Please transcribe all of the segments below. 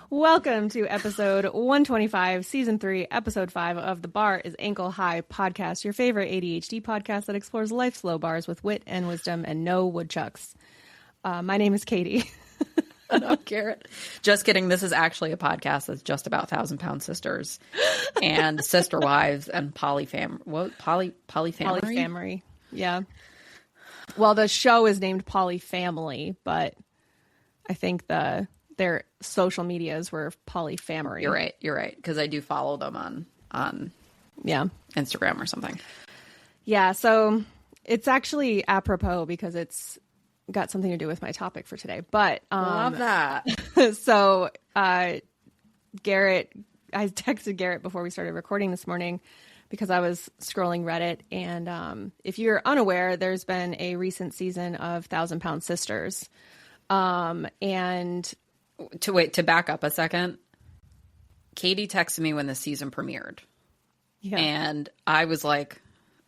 Welcome to episode 125, season 3, episode 5 of The Bar is Ankle High podcast, your favorite ADHD podcast that explores life's low bars with wit and wisdom and no woodchucks. My name is Katie. And I'm Garrett. Just kidding. This is actually a podcast that's just about 1,000-pound sisters and sister wives and polyfamily. Polyfamily. Yeah. Well, the show is named Polyfamily, but I think their social medias were Polyfamily. You're right. Because I do follow them on Instagram or something. Yeah. So it's actually apropos because it's got something to do with my topic for today. But love that. So Garrett, I texted Garrett before we started recording this morning because I was scrolling Reddit, and if you're unaware, there's been a recent season of 1,000-Pound Sisters, and to back up a second, Katie texted me when the season premiered, and I was like,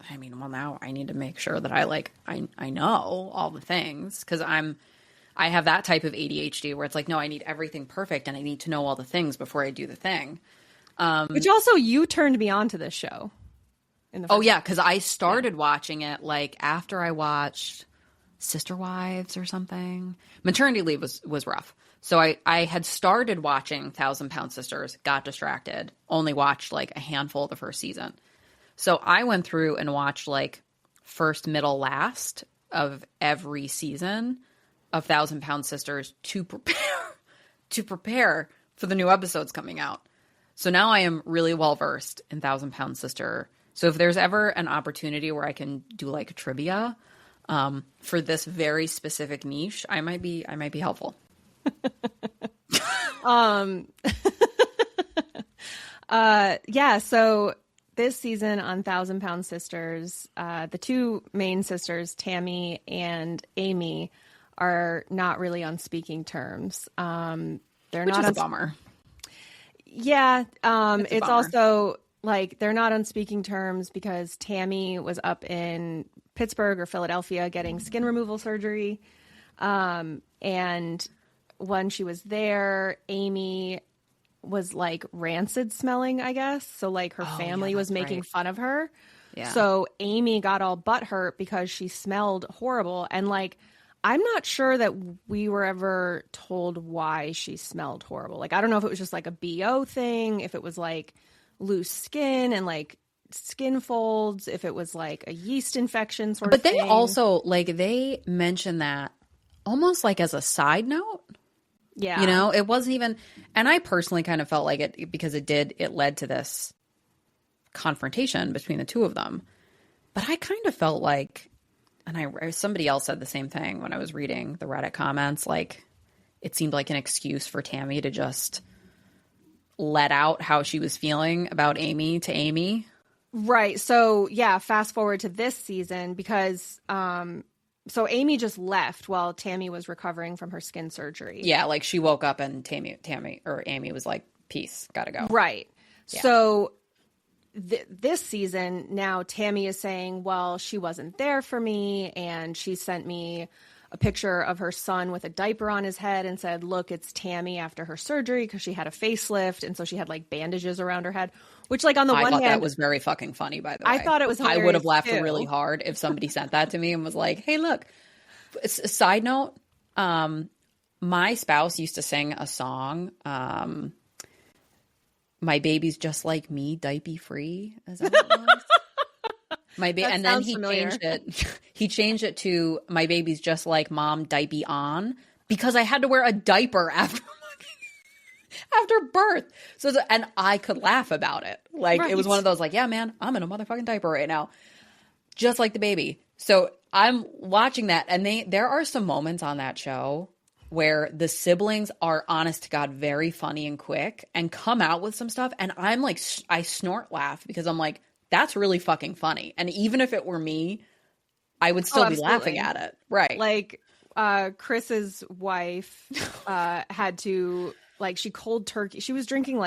now I need to make sure that I know all the things, because I have that type of ADHD where it's like, no, I need everything perfect and I need to know all the things before I do the thing. Which also you turned me on to this show. Because I started watching it after I watched Sister Wives or something. Maternity leave was rough. So I had started watching 1,000-Pound Sisters, got distracted, only watched a handful of the first season. So I went through and watched first, middle, last of every season of 1,000-Pound Sisters to prepare for the new episodes coming out. So now I am really well versed in 1,000-Pound Sister. So if there's ever an opportunity where I can do a trivia for this very specific niche, I might be helpful. So this season on 1,000-Pound Sisters, the two main sisters, Tammy and Amy, are not really on speaking terms. Which is a bummer. Yeah. It's also they're not on speaking terms because Tammy was up in Pittsburgh or Philadelphia getting skin removal surgery. And when she was there, Amy was rancid smelling, I guess. So her family was making fun of her. Yeah. So Amy got all butthurt because she smelled horrible. And I'm not sure that we were ever told why she smelled horrible. I don't know if it was just a BO thing, if it was loose skin and skin folds, if it was a yeast infection sort of thing. But they also they mentioned that almost as a side note. Yeah. It wasn't even, and I personally kind of felt like it because it led to this confrontation between the two of them. But I kind of felt and somebody else said the same thing when I was reading the Reddit comments, it seemed like an excuse for Tammy to just let out how she was feeling about Amy to Amy. Right. So fast forward to this season because, so Amy just left while Tammy was recovering from her skin surgery. Yeah, she woke up and Amy was like, peace, gotta go. Right. Yeah. So this season, now Tammy is saying, well, she wasn't there for me, and she sent me a picture of her son with a diaper on his head and said, look, it's Tammy after her surgery because she had a facelift, and so she had bandages around her head, which on the one hand... I thought that was very fucking funny, by the way. I thought it was hilarious, I would have laughed too. Really hard if somebody sent that to me and was like, hey, look. Side note, my spouse used to sing a song, My Baby's Just Like Me, Diaper Free. Is that what it was? And then he changed it to My Baby's Just Like Mom, Diaper On, because I had to wear a diaper after birth. And I could laugh about it. Right. It was one of those yeah, man, I'm in a motherfucking diaper right now. Just like the baby. So I'm watching that, and there are some moments on that show where the siblings are, honest to God, very funny and quick and come out with some stuff. And I'm I snort laugh because I'm that's really fucking funny. And even if it were me, I would still be laughing at it. Right. Chris's wife had to, she cold turkey. She was drinking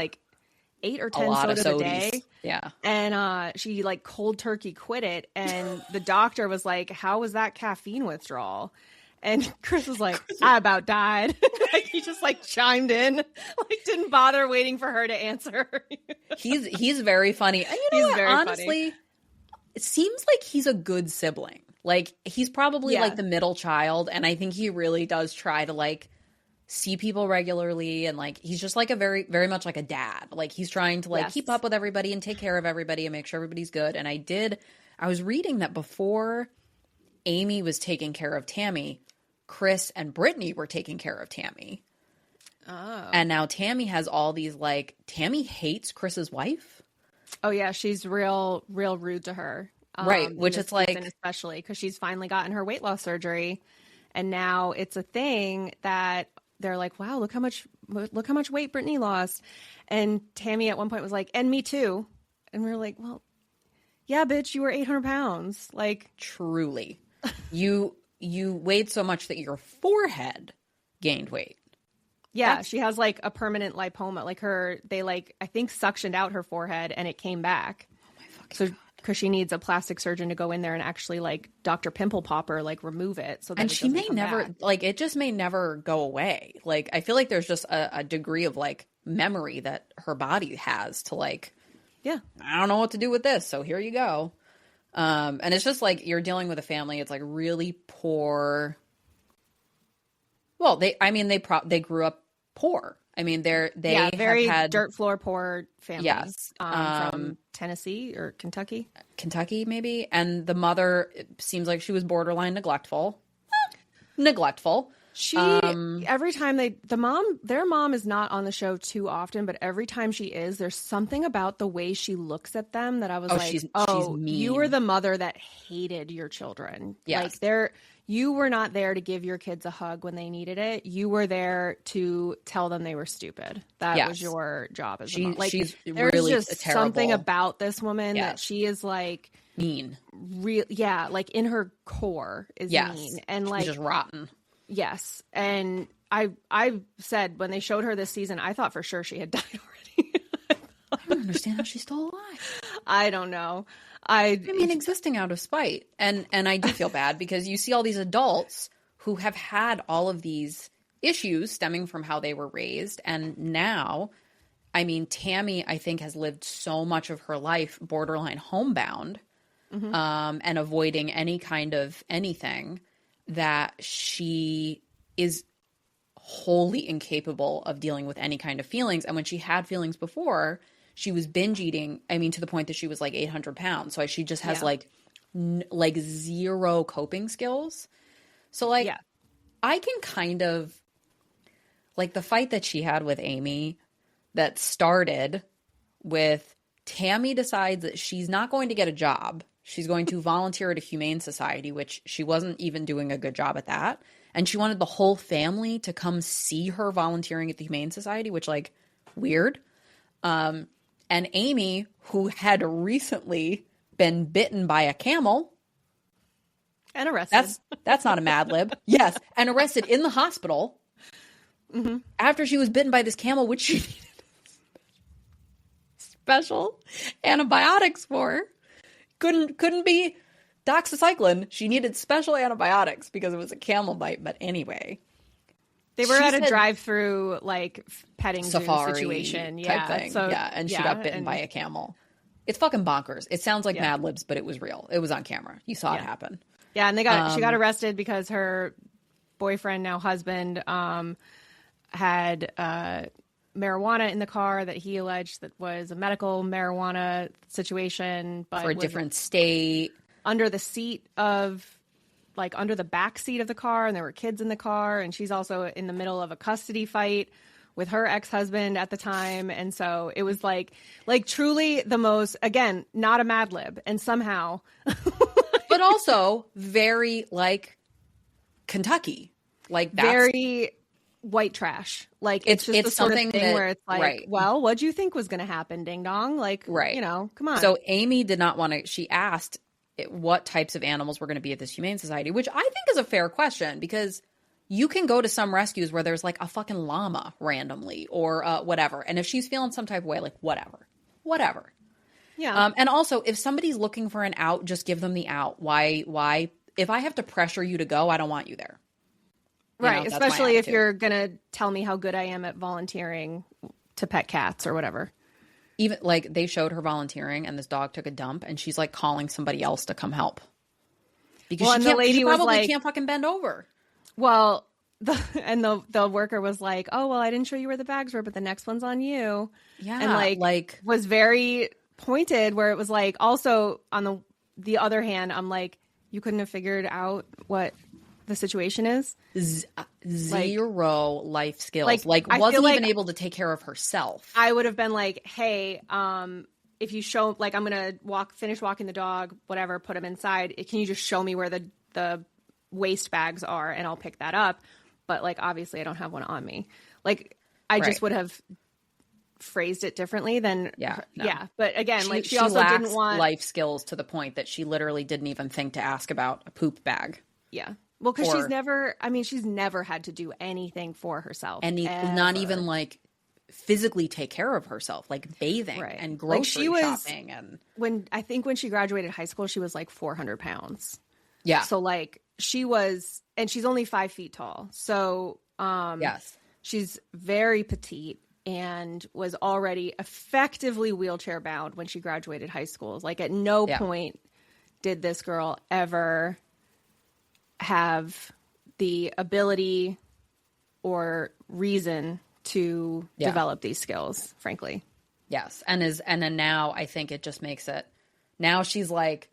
8 or 10 sodas a day. Yeah. And she cold turkey quit it. And the doctor was like, how was that caffeine withdrawal? And Chris was like, I about died. Like, he just like chimed in, like didn't bother waiting for her to answer. He's very funny. And you know what? Honestly, funny. It seems like he's a good sibling. Like, he's probably like the middle child, and I think he really does try to like see people regularly, and like he's just like a very, very much like a dad. Like, he's trying to like keep up with everybody and take care of everybody and make sure everybody's good. And I was reading that before Amy was taking care of Tammy, Chris and Brittany were taking care of Tammy. Oh. And now Tammy has all these, like, Tammy hates Chris's wife. Oh, yeah. She's real rude to her. Right. Which it's like. Especially because she's finally gotten her weight loss surgery. And now it's a thing that they're like, wow, look how much weight Brittany lost. And Tammy at one point was like, and me too. And we were like, well, yeah, bitch, you were 800 pounds. Like, truly. You weighed so much that your forehead gained weight. Yeah, she has like a permanent lipoma. Like they I think suctioned out her forehead and it came back. Oh my fucking God. Because she needs a plastic surgeon to go in there and actually like Dr. Pimple Popper, like remove it. So that and she may never back. Like it just may never go away. Like I feel like there's just a degree of like memory that her body has to like, yeah, I don't know what to do with this. So here you go. And it's just like you're dealing with a family. It's like really poor. Well, they grew up poor. I mean, they very had dirt floor poor families. Yes, from Tennessee or Kentucky, maybe. And the mother, it seems like she was borderline neglectful. She every time their mom is not on the show too often, but every time she is, there's something about the way she looks at them that I was she's mean. You were the mother that hated your children. Yes. Like you were not there to give your kids a hug when they needed it. You were there to tell them they were stupid. That was your job as a mom. Like, she's there's really just terrible. Something about this woman that she is like mean. Like in her core is mean and like she's just rotten. Yes. And I said when they showed her this season, I thought for sure she had died already. I don't understand how she's still alive. I don't know. I mean, existing out of spite. And I do feel bad because you see all these adults who have had all of these issues stemming from how they were raised. And now, I mean, Tammy, I think, has lived so much of her life borderline homebound, and avoiding any kind of anything, that she is wholly incapable of dealing with any kind of feelings. And when she had feelings before, she was binge eating, I mean, to the point that she was like 800 pounds. So she just has like zero coping skills. So like, I can kind of like the fight that she had with Amy that started with Tammy decides that she's not going to get a job. She's going to volunteer at a humane society, which she wasn't even doing a good job at that. And she wanted the whole family to come see her volunteering at the humane society, which like weird. And Amy, who had recently been bitten by a camel. And arrested. That's not a Mad Lib. Yes. And arrested in the hospital after she was bitten by this camel, which she needed special antibiotics for. Couldn't be doxycycline. She needed special antibiotics because it was a camel bite. But anyway. They were at a drive-through, like, petting safari zoo situation. Type thing. So, and she got bitten by a camel. It's fucking bonkers. It sounds like Mad Libs, but it was real. It was on camera. You saw it happen. Yeah, and she got arrested because her boyfriend, now husband, had marijuana in the car that he alleged that was a medical marijuana situation. But for a different state. Under the seat of... like under the back seat of the car, and there were kids in the car, and she's also in the middle of a custody fight with her ex-husband at the time. And so it was like truly the most, again, not a Mad Lib, and somehow but also very like Kentucky, like that's very white trash. Like it's just the sort of thing where it's like, well, what'd you think was going to happen, ding dong? Like, you know, come on. So Amy did not want to, she asked what types of animals were going to be at this humane society, which I think is a fair question, because you can go to some rescues where there's like a fucking llama randomly or whatever. And if she's feeling some type of way, like whatever. Yeah. And also if somebody's looking for an out, just give them the out. Why? If I have to pressure you to go, I don't want you there. Right. Especially if you're going to tell me how good I am at volunteering to pet cats or whatever. Even like they showed her volunteering and this dog took a dump and she's like calling somebody else to come help. Because she probably can't fucking bend over. Well, the worker was like, oh, well, I didn't show you where the bags were, but the next one's on you. Yeah. And like was very pointed where it was like, also on the other hand, I'm like, you couldn't have figured out what the situation is. Zero life skills. Like wasn't even able to take care of herself. I would have been like, hey, if you show, like, I'm going to finish walking the dog, whatever, put him inside. Can you just show me where the waste bags are and I'll pick that up? But like, obviously I don't have one on me. Like I just would have phrased it differently than, But again, she also didn't want life skills to the point that she literally didn't even think to ask about a poop bag. Yeah. Well, because she's never had to do anything for herself. Not even like physically take care of herself, like bathing and grocery shopping. And when she graduated high school, she was like 400 pounds. Yeah. So like she was, and she's only 5 feet tall. So yes, she's very petite and was already effectively wheelchair bound when she graduated high school. Like at no point did this girl ever have the ability or reason to develop these skills, frankly. Yes. And then now I think it just makes it, now she's like,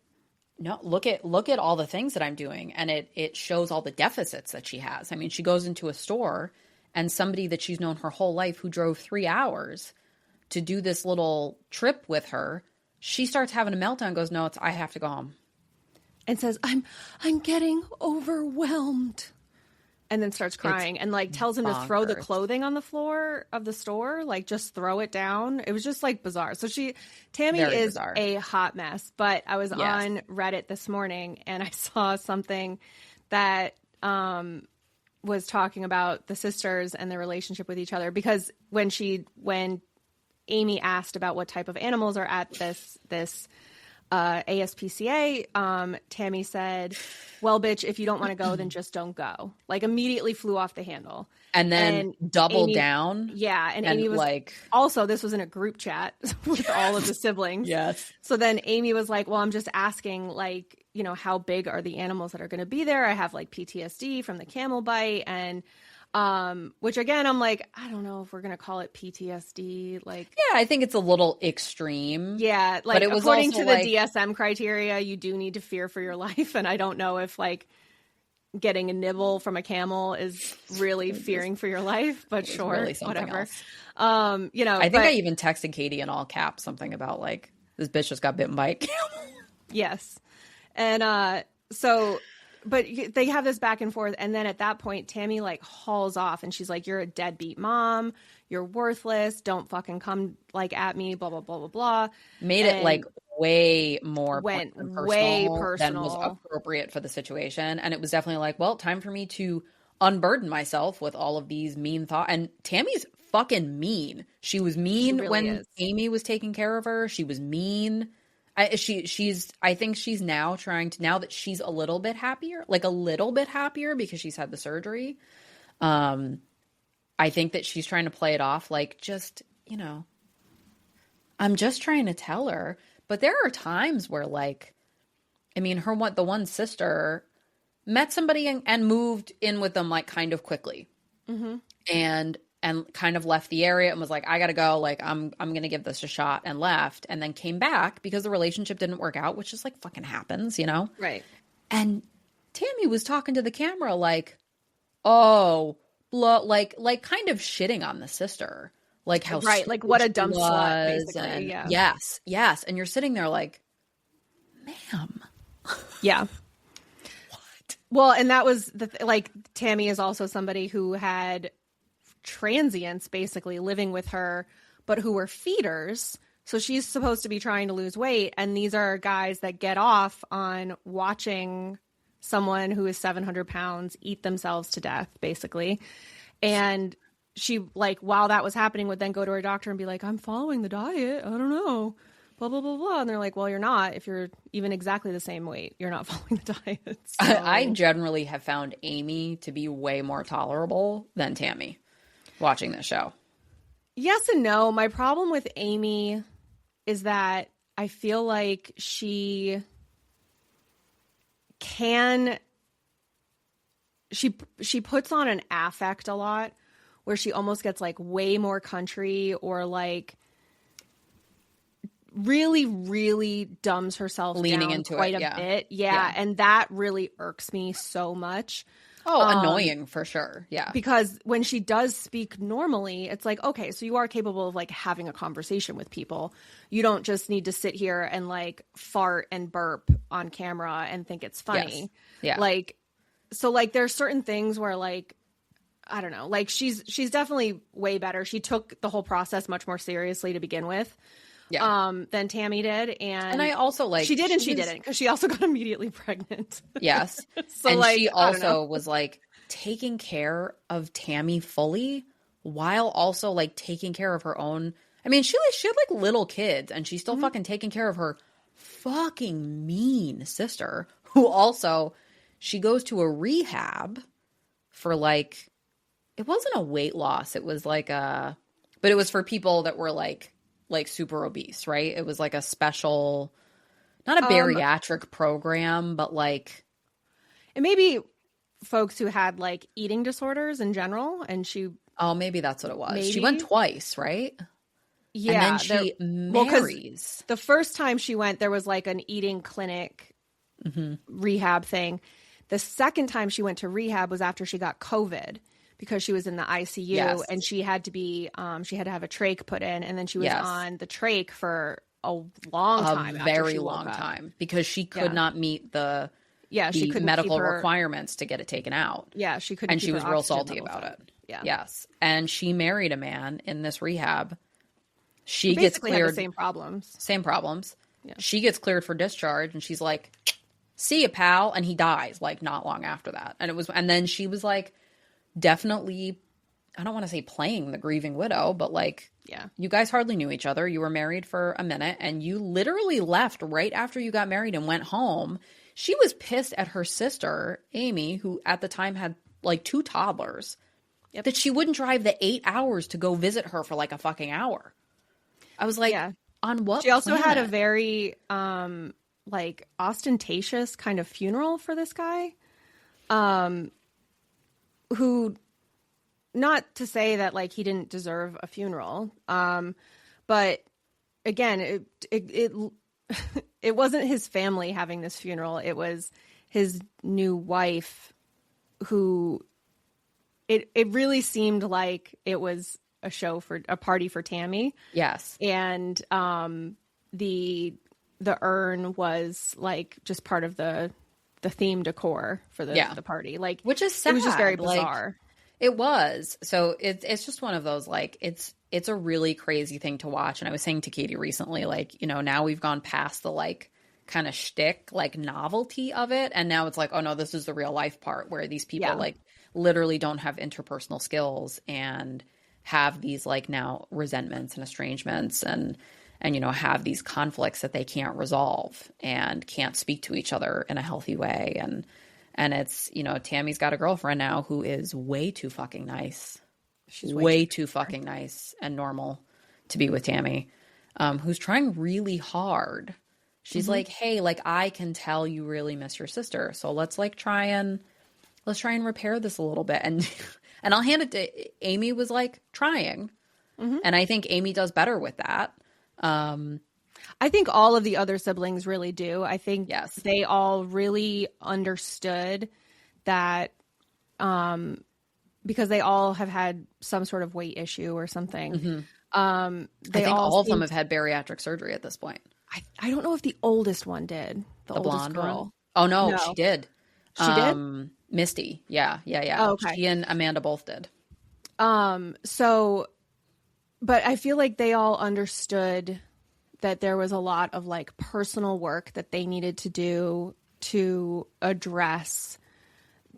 no, look at all the things that I'm doing. And it shows all the deficits that she has. I mean, she goes into a store and somebody that she's known her whole life who drove 3 hours to do this little trip with her, she starts having a meltdown, goes, no, I have to go home. And says, I'm getting overwhelmed. And then starts crying and like tells him to throw the clothing on the floor of the store, like just throw it down. It was just like bizarre. So Tammy is bizarre. A hot mess. But I was on Reddit this morning and I saw something that was talking about the sisters and their relationship with each other. Because when Amy asked about what type of animals are at this ASPCA, Tammy said, well, bitch, if you don't want to go, then just don't go. Like immediately flew off the handle. And then doubled down. Yeah. And Amy was like, also, this was in a group chat with all of the siblings. Yes. So then Amy was like, well, I'm just asking, like, you know, how big are the animals that are going to be there? I have like PTSD from the camel bite. And which again, I'm like, I don't know if we're going to call it PTSD. Like, yeah, I think it's a little extreme. Yeah. Like, but it was according to the DSM criteria, you do need to fear for your life. And I don't know if like getting a nibble from a camel is really fearing for your life, but sure, really whatever. Else. You know, I think I even texted Katie in all caps something about like, this bitch just got bitten by a camel. Yes. And but they have this back and forth. And then at that point, Tammy like hauls off and she's like, you're a deadbeat mom. You're worthless. Don't fucking come like at me, blah, blah, blah, blah, blah. Made it like way more way personal than was appropriate for the situation. And it was definitely like, well, time for me to unburden myself with all of these mean thoughts. And Tammy's fucking mean. She was mean when Amy was taking care of her. She was mean. I think she's now trying to, now that she's a little bit happier because she's had the surgery. I think that she's trying to play it off like, just, you know, I'm just trying to tell her. But there are times where like, I mean, the one sister met somebody and moved in with them like kind of quickly. Mm-hmm. And kind of left the area and was like, I gotta go. Like, I'm going to give this a shot, and left, and then came back because the relationship didn't work out, which just like fucking happens, you know? Right. And Tammy was talking to the camera like, oh, like kind of shitting on the sister. Like how like what a dumb slut, basically. Yeah. Yes. And you're sitting there like, ma'am. Yeah. What? Well, and that was like Tammy is also somebody who had transients basically living with her, but who were feeders. So she's supposed to be trying to lose weight. And these are guys that get off on watching someone who is 700 pounds eat themselves to death, basically. And she, like, while that was happening, would then go to her doctor and be like, I'm following the diet. I don't know. blah, blah, blah, blah. And they're like, well, you're not. If you're even exactly the same weight, you're not following the diet. So. I generally have found Amy to be way more tolerable than Tammy watching this show. Yes and no. My problem with Amy is that I feel like she puts on an affect a lot where she almost gets like way more country or like really, really dumbs herself leaning down into quite it, a bit. Yeah. And that really irks me so much. Oh, annoying for sure. Yeah. Because when she does speak normally, it's like, okay, so you are capable of like having a conversation with people. You don't just need to sit here and like fart and burp on camera and think it's funny. Yes. Yeah. Like, so like there's certain things where like, I don't know, like she's definitely way better. She took the whole process much more seriously to begin with. Than Tammy did. And I also like... She did and she didn't, because she also got immediately pregnant. Yes. So and like, she also was like taking care of Tammy fully while also like taking care of her own... I mean, she had like little kids and she's still fucking taking care of her fucking mean sister, who also... She goes to a rehab for like... It wasn't a weight loss. It was like a... But it was for people that were like super obese, right? It was like a special, not a bariatric program, but like... It may be folks who had like eating disorders in general, and she... Oh, maybe that's what it was. Maybe. She went twice, right? Yeah. And then she marries. The first time she went, there was like an eating clinic rehab thing. The second time she went to rehab was after she got COVID, because she was in the ICU and she had to be, she had to have a trach put in, and then she was on the trach for a long time. A very long time, because she could not meet the she couldn't medical requirements to get it taken out. Yeah, she couldn't. And she was real salty about it. Yeah. Yes. And she married a man in this rehab. She gets cleared. Had the same problems. Same problems. Yeah. She gets cleared for discharge, and she's like, "See ya, pal," and he dies like not long after that. And then she was like, definitely, I don't want to say playing the grieving widow, but like, you guys hardly knew each other. You were married for a minute and you literally left right after you got married and went home. She was pissed at her sister, Amy, who at the time had like 2 toddlers, that she wouldn't drive the 8 hours to go visit her for like a fucking hour. I was like, on what She also planet? had a very like ostentatious kind of funeral for this guy. Who, not to say that like he didn't deserve a funeral, but again, it wasn't his family having this funeral. It was his new wife, who it really seemed like it was a party for Tammy. Yes, and the urn was like just part of the theme decor for the party, like, which is sad. It was just very bizarre. Like, it was. So it's just one of those, like, it's a really crazy thing to watch. And I was saying to Katie recently, like, you know, now we've gone past the like kind of shtick, like novelty of it. And now it's like, oh no, this is the real life part where these people like literally don't have interpersonal skills and have these like now resentments and estrangements and you know, have these conflicts that they can't resolve and can't speak to each other in a healthy way. And it's, you know, Tammy's got a girlfriend now who is way too fucking nice. She's way too fucking nice and normal to be with Tammy, who's trying really hard. She's like, hey, like, I can tell you really miss your sister. So let's try and repair this a little bit. And I'll hand it to Amy was like trying. And I think Amy does better with that. I think all of the other siblings really do. I think they all really understood that, because they all have had some sort of weight issue or something. I think all of them have had bariatric surgery at this point. I don't know if the oldest one did. The oldest blonde girl. one? Oh no, she did. She did? Misty. Yeah. Oh, okay. She and Amanda both did. But I feel like they all understood that there was a lot of like personal work that they needed to do to address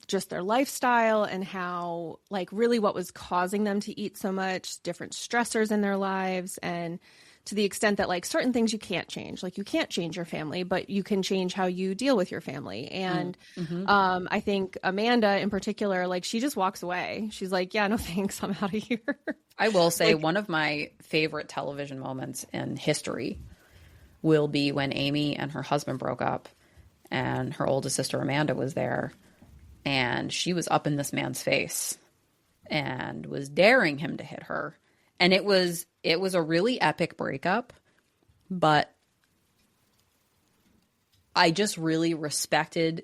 just their lifestyle and how like really what was causing them to eat so much, different stressors in their lives. And to the extent that like certain things you can't change. Like you can't change your family, but you can change how you deal with your family. And I think Amanda in particular, like she just walks away. She's like, yeah, no thanks, I'm out of here. I will say one of my favorite television moments in history will be when Amy and her husband broke up and her oldest sister Amanda was there, and she was up in this man's face and was daring him to hit her. And it was a really epic breakup, but I just really respected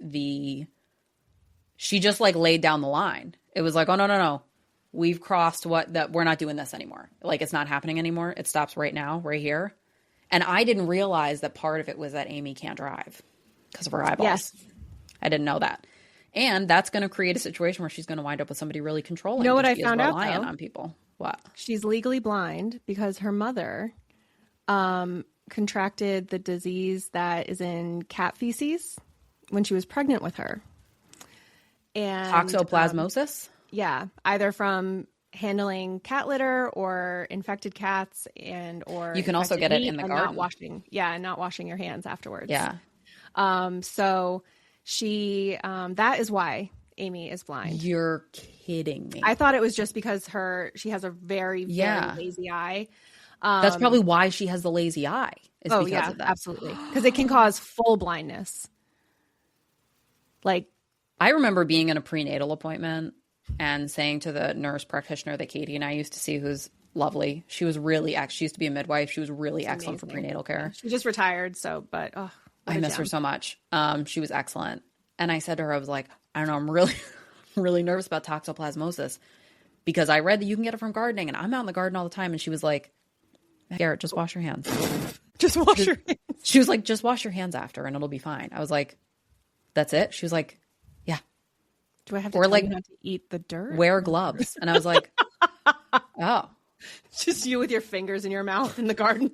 she just like laid down the line. It was like, oh, no. We've crossed we're not doing this anymore. Like, it's not happening anymore. It stops right now, right here. And I didn't realize that part of it was that Amy can't drive because of her eyeballs. Yes. I didn't know that. And that's going to create a situation where she's going to wind up with somebody really controlling. You know what I found out, though? On people. What? She's legally blind because her mother contracted the disease that is in cat feces when she was pregnant with her. And toxoplasmosis? Yeah, either from handling cat litter or infected cats or you can also get it in the garden. Not washing your hands afterwards. Yeah. So she that is why Amy is blind. You're kidding me. I thought it was just because she has a very, very lazy eye. That's probably why she has the lazy eye. Because of that. Absolutely. Because it can cause full blindness. Like, I remember being in a prenatal appointment and saying to the nurse practitioner that Katie and I used to see, who's lovely. She was really, she used to be a midwife. She was really excellent for prenatal care. She just retired. But I miss her so much. She was excellent. And I said to her, I was like, I don't know, I'm really, really nervous about toxoplasmosis because I read that you can get it from gardening and I'm out in the garden all the time. And she was like, Garrett, just wash your hands. Just wash your hands. She was like, just wash your hands after and it'll be fine. I was like, that's it? She was like, yeah. Do I have to tell you not to eat the dirt? Wear gloves. And I was like, oh. Just you with your fingers in your mouth in the garden.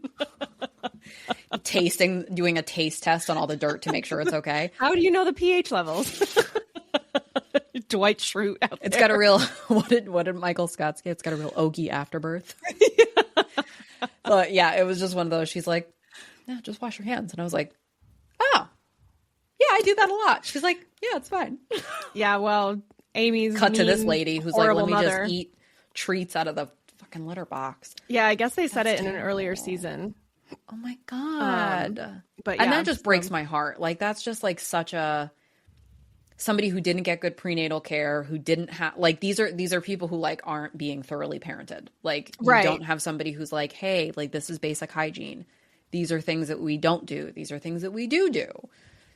Doing a taste test on all the dirt to make sure it's okay. How do you know the pH levels? Dwight Schrute out there. It's got a real, what did Michael Scott say? It's got a real Ogie afterbirth. But yeah, it was just one of those. She's like, yeah, just wash your hands. And I was like, oh, yeah, I do that a lot. She's like, yeah, it's fine. Yeah, well, Amy's cut to this lady who's like, let me mother. Just eat treats out of the fucking litter box. Yeah, I guess they said it in an earlier season. Oh my God. But yeah, and that just breaks my heart. Like, that's just like somebody who didn't get good prenatal care, who didn't have, like, these are people who like aren't being thoroughly parented. Like, you don't have somebody who's like, hey, like, this is basic hygiene. These are things that we don't do. These are things that we do.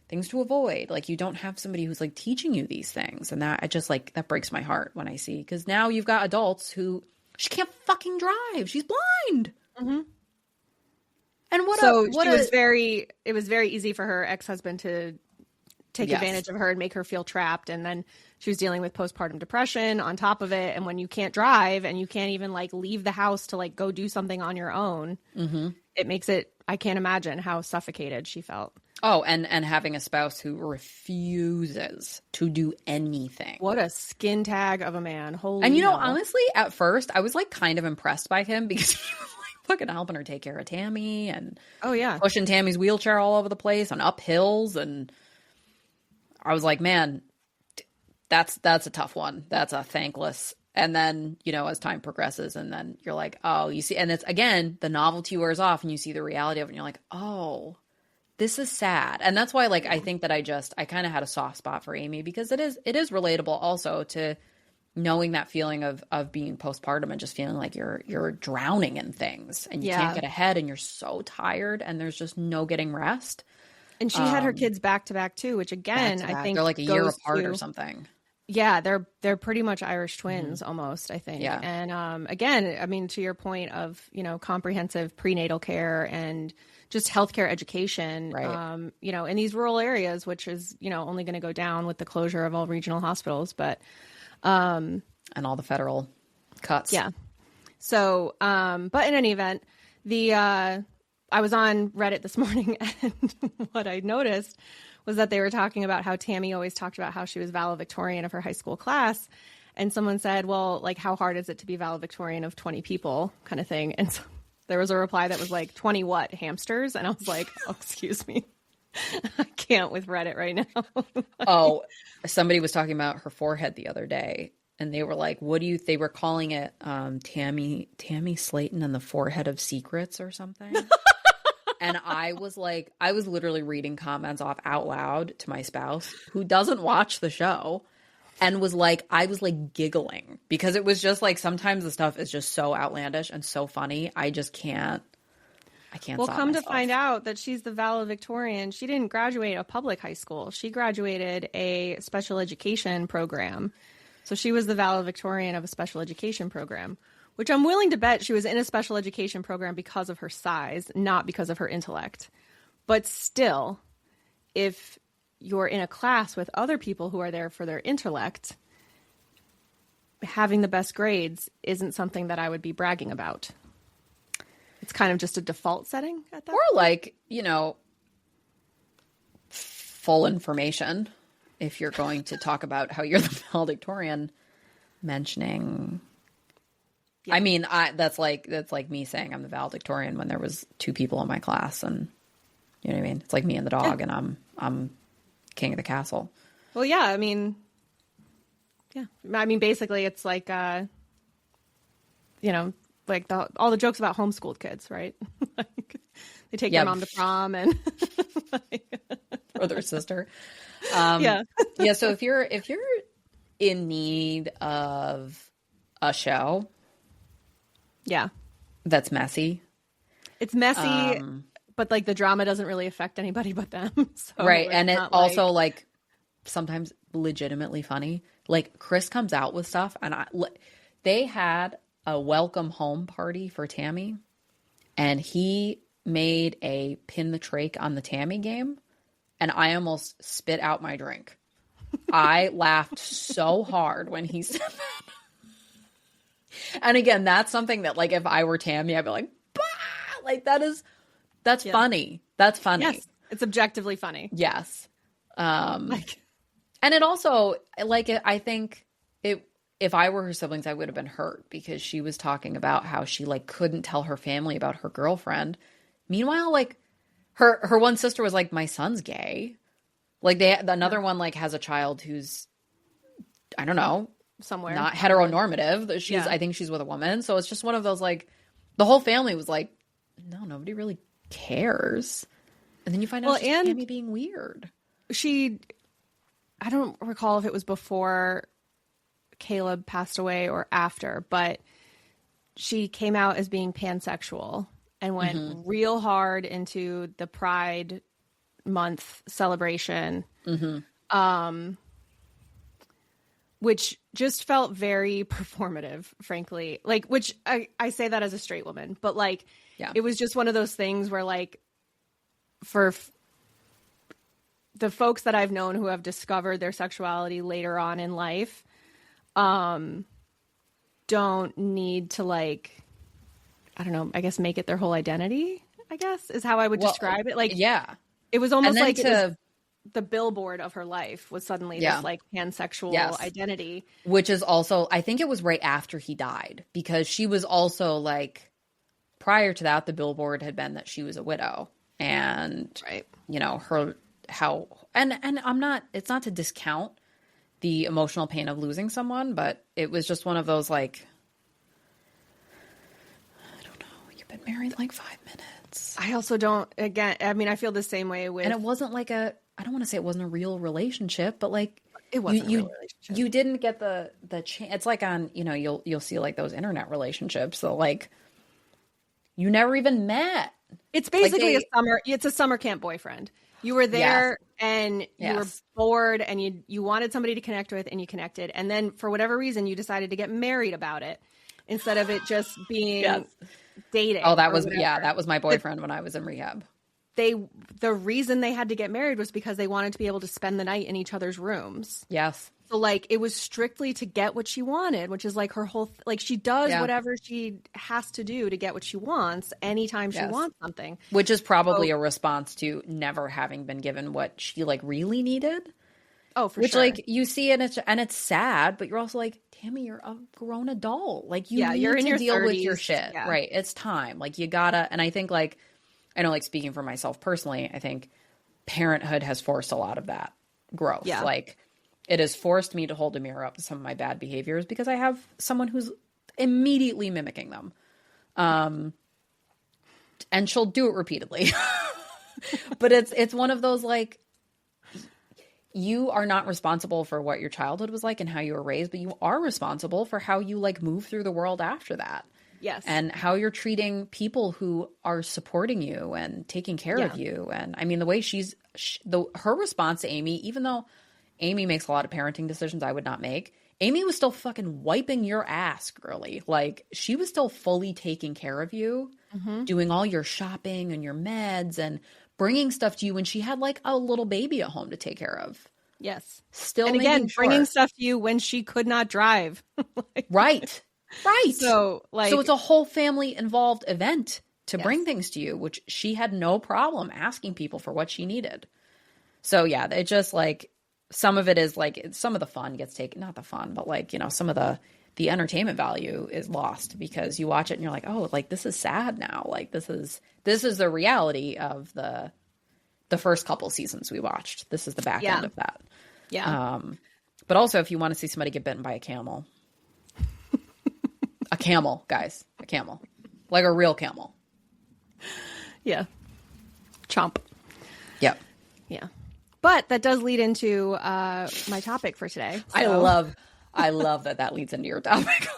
Things to avoid. Like, you don't have somebody who's like teaching you these things. And that, I just like, that breaks my heart when I see, because now you've got adults who, she can't fucking drive. She's blind. Mm-hmm. And it was very easy for her ex-husband to take advantage of her and make her feel trapped. And then she was dealing with postpartum depression on top of it. And when you can't drive and you can't even like leave the house to like go do something on your own, it makes it, I can't imagine how suffocated she felt. Oh, and having a spouse who refuses to do anything. What a skin tag of a man. Holy And hell. honestly, at first, I was like kind of impressed by him because he was like fucking helping her take care of Tammy and pushing Tammy's wheelchair all over the place on up hills. And I was like, man, that's a tough one. That's a thankless. And then, as time progresses and then you're like, oh, you see, and it's again, the novelty wears off and you see the reality of it and you're like, oh, this is sad. And that's why, like, I think that I kind of had a soft spot for Amy because it is relatable also to knowing that feeling of being postpartum and just feeling like you're drowning in things and you can't get ahead and you're so tired and there's just no getting rest. And she had her kids back to back too, which again, I think they're like a year apart or something. Yeah, they're pretty much Irish twins almost, I think. Yeah. And again, I mean, to your point of, comprehensive prenatal care and just healthcare education, right. In these rural areas, which is, only going to go down with the closure of all regional hospitals, but and all the federal cuts. Yeah. So, but in any event, I was on Reddit this morning and what I noticed was that they were talking about how Tammy always talked about how she was valedictorian of her high school class. And someone said, well, like, how hard is it to be valedictorian of 20 people kind of thing? And There was a reply that was like 20 what hamsters, and I was like, oh, excuse me. I can't with Reddit right now. Oh, somebody was talking about her forehead the other day, and they were like, "What do you?" They were calling it Tammy Slayton and the forehead of secrets or something. And I was like, I was literally reading comments off out loud to my spouse who doesn't watch the show, and was like, I was like giggling because it was just like sometimes the stuff is just so outlandish and so funny. I just can't. I can't. Well, come to find out that she's the valedictorian. She didn't graduate a public high school. She graduated a special education program. So she was the valedictorian of a special education program, which I'm willing to bet she was in a special education program because of her size, not because of her intellect. But still, if you're in a class with other people who are there for their intellect, having the best grades isn't something that I would be bragging about. It's kind of just a default setting at that point. Or like, you know, full information if you're going to talk about how you're the valedictorian, mentioning. Yeah. I mean, that's like me saying I'm the valedictorian when there was 2 people in my class, and you know what I mean? It's like me and the dog, and I'm king of the castle. Well, yeah, I mean, basically it's like, you know, like all the jokes about homeschooled kids, right? Like, they take their mom to prom and brother or sister. Yeah. So if you're in need of a show, that's messy. It's messy, but like the drama doesn't really affect anybody but them. So right, and it also like sometimes legitimately funny. Like Chris comes out with stuff, and they had a welcome home party for Tammy, and he made a pin the trach on the Tammy game, and I almost spit out my drink. I laughed so hard when he said that. And again, that's something that like if I were Tammy, I'd be like, bah! Like that's funny. That's funny. Yes, it's objectively funny. Yes. And it also like I think if I were her siblings, I would have been hurt because she was talking about how she like couldn't tell her family about her girlfriend. Meanwhile, like her one sister was like, my son's gay. Like another one like has a child who's, I don't know, somewhere not heteronormative. I think she's with a woman. So it's just one of those like the whole family was like, no, nobody really cares. And then you find out it's just Tammy being weird. I don't recall if it was before Caleb passed away or after, but she came out as being pansexual and went real hard into the Pride Month celebration, which just felt very performative, frankly. Like, which I say that as a straight woman, but like, it was just one of those things where like, for the folks that I've known who have discovered their sexuality later on in life, don't need to like, I don't know, I guess make it their whole identity, I guess is how I would describe it. Like, it was almost like the billboard of her life was suddenly this like pansexual identity. Which is also, I think it was right after he died, because she was also like, prior to that, the billboard had been that she was a widow, and you know, and I'm not, it's not to discount the emotional pain of losing someone, but it was just one of those like, I don't know, you've been married like 5 minutes. I also don't, again, I mean, I feel the same way with, and it wasn't like I don't want to say it wasn't a real relationship, but like it wasn't a real relationship. You didn't get the chance. It's like on, you know, you'll see like those internet relationships. So like you never even met. It's basically it's a summer camp boyfriend. You were there and you were bored and you wanted somebody to connect with, and you connected. And then for whatever reason, you decided to get married about it instead of it just being dating. Oh, that was my boyfriend when I was in rehab. The reason they had to get married was because they wanted to be able to spend the night in each other's rooms. Yes. So like it was strictly to get what she wanted, which is like her whole like she does whatever she has to do to get what she wants anytime she wants something. Which is probably a response to never having been given what she like really needed. Oh, for which sure. like you see and it's sad, but you're also like, Tammy, you're a grown adult. Like you need you're in to your deal 30s. with your shit. Yeah. Right. It's time. Like you gotta, and I think like, I know like speaking for myself personally, I think parenthood has forced a lot of that growth. Yeah. Like it has forced me to hold a mirror up to some of my bad behaviors because I have someone who's immediately mimicking them. And she'll do it repeatedly. But it's one of those like, you are not responsible for what your childhood was like and how you were raised, but you are responsible for how you like move through the world after that. Yes. And how you're treating people who are supporting you and taking care of you. And I mean, the way her response to Amy, even though Amy makes a lot of parenting decisions I would not make, Amy was still fucking wiping your ass, girly. Like she was still fully taking care of you, doing all your shopping and your meds and bringing stuff to you when she had like a little baby at home to take care of. Yes. Still, and again, bringing stuff to you when she could not drive. Right. So it's a whole family involved event to bring things to you, which she had no problem asking people for what she needed. So yeah, it just like, some of it is like, some of the fun gets taken, not the fun, but like, you know, some of the entertainment value is lost because you watch it and you're like, oh, like this is sad now. Like this is the reality of the first couple seasons we watched. This is the back end of that. Yeah. But also if you want to see somebody get bitten by a camel, a camel, guys, a camel, like a real camel. Yeah. Chomp. Yep. Yeah. But that does lead into my topic for today. So. I love that leads into your topic.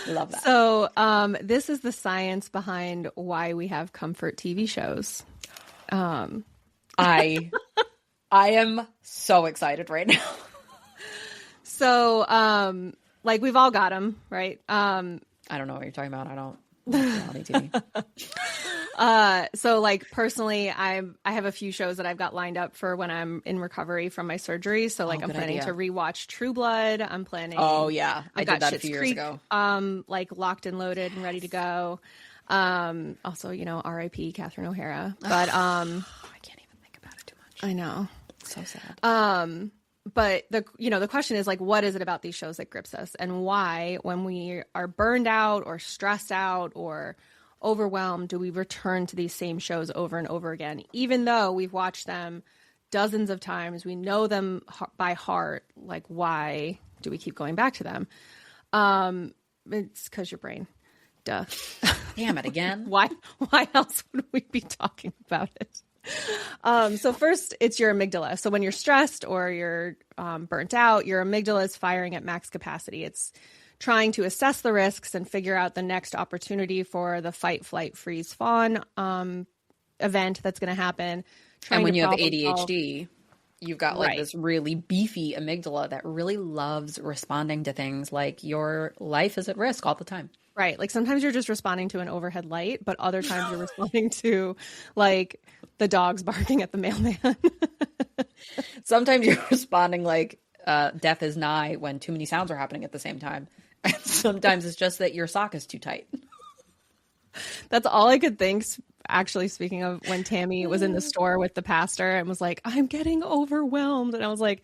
Love that. So this is the science behind why we have comfort TV shows. I am so excited right now. So like we've all got them, right? I don't know what you're talking about. I don't reality TV. So like personally, I have a few shows that I've got lined up for when I'm in recovery from my surgery. So like I'm planning to rewatch True Blood. I'm planning. Oh yeah, I did that Schitts a few years Creek, ago. like locked and loaded and ready to go. Also, you know, R.I.P. Catherine O'Hara. But I can't even think about it too much. I know, so sad. But the question is like, what is it about these shows that grips us, and why, when we are burned out or stressed out or overwhelmed, do we return to these same shows over and over again, even though we've watched them dozens of times, we know them by heart? Like, why do we keep going back to them? It's because your brain. Duh. Damn it again. Why else would we be talking about it? So first, it's your amygdala. So when you're stressed or you're burnt out, your amygdala is firing at max capacity. It's trying to assess the risks and figure out the next opportunity for the fight, flight, freeze, fawn event that's going to happen. And when you have ADHD, you've got like this really beefy amygdala that really loves responding to things like your life is at risk all the time. Right. Like sometimes you're just responding to an overhead light, but other times you're responding to like the dogs barking at the mailman. Sometimes you're responding like death is nigh when too many sounds are happening at the same time. And sometimes it's just that your sock is too tight. That's all I could think. Actually, speaking of when Tammy was in the store with the pastor and was like, I'm getting overwhelmed. And I was like,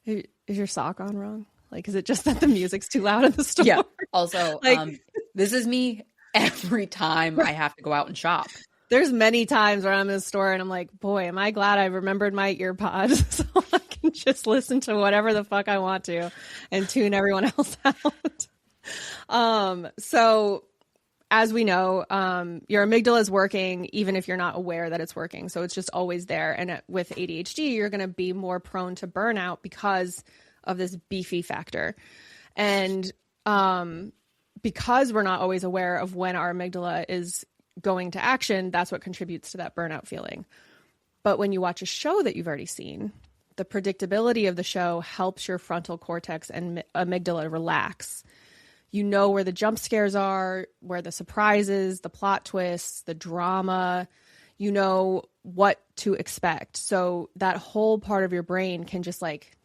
is your sock on wrong? Like, is it just that the music's too loud in the store? Yeah. Also, like, this is me every time I have to go out and shop. There's many times where I'm in the store and I'm like, boy, am I glad I remembered my ear pods so I can just listen to whatever the fuck I want to and tune everyone else out. So as we know, your amygdala is working even if you're not aware that it's working. So it's just always there. And with ADHD, you're going to be more prone to burnout because of this beefy factor. And because we're not always aware of when our amygdala is going to action, that's what contributes to that burnout feeling. But when you watch a show that you've already seen, the predictability of the show helps your frontal cortex and amygdala relax. You know where the jump scares are, where the surprises, the plot twists, the drama, you know what to expect. So that whole part of your brain can just like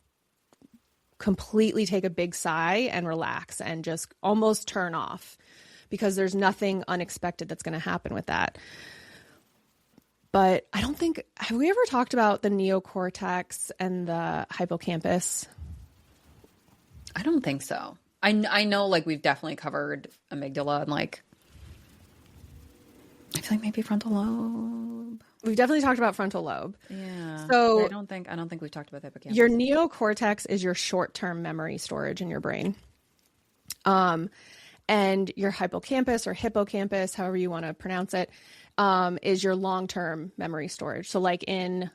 completely take a big sigh and relax and just almost turn off because there's nothing unexpected that's going to happen with that. But I don't think, have we ever talked about the neocortex and the hippocampus? I don't think so. I know, like, we've definitely covered amygdala and, like, I feel like maybe frontal lobe. We've definitely talked about frontal lobe. Yeah. So I don't think we've talked about the hippocampus. Your neocortex is your short-term memory storage in your brain. And your hippocampus or hippocampus, however you want to pronounce it, is your long-term memory storage. So like in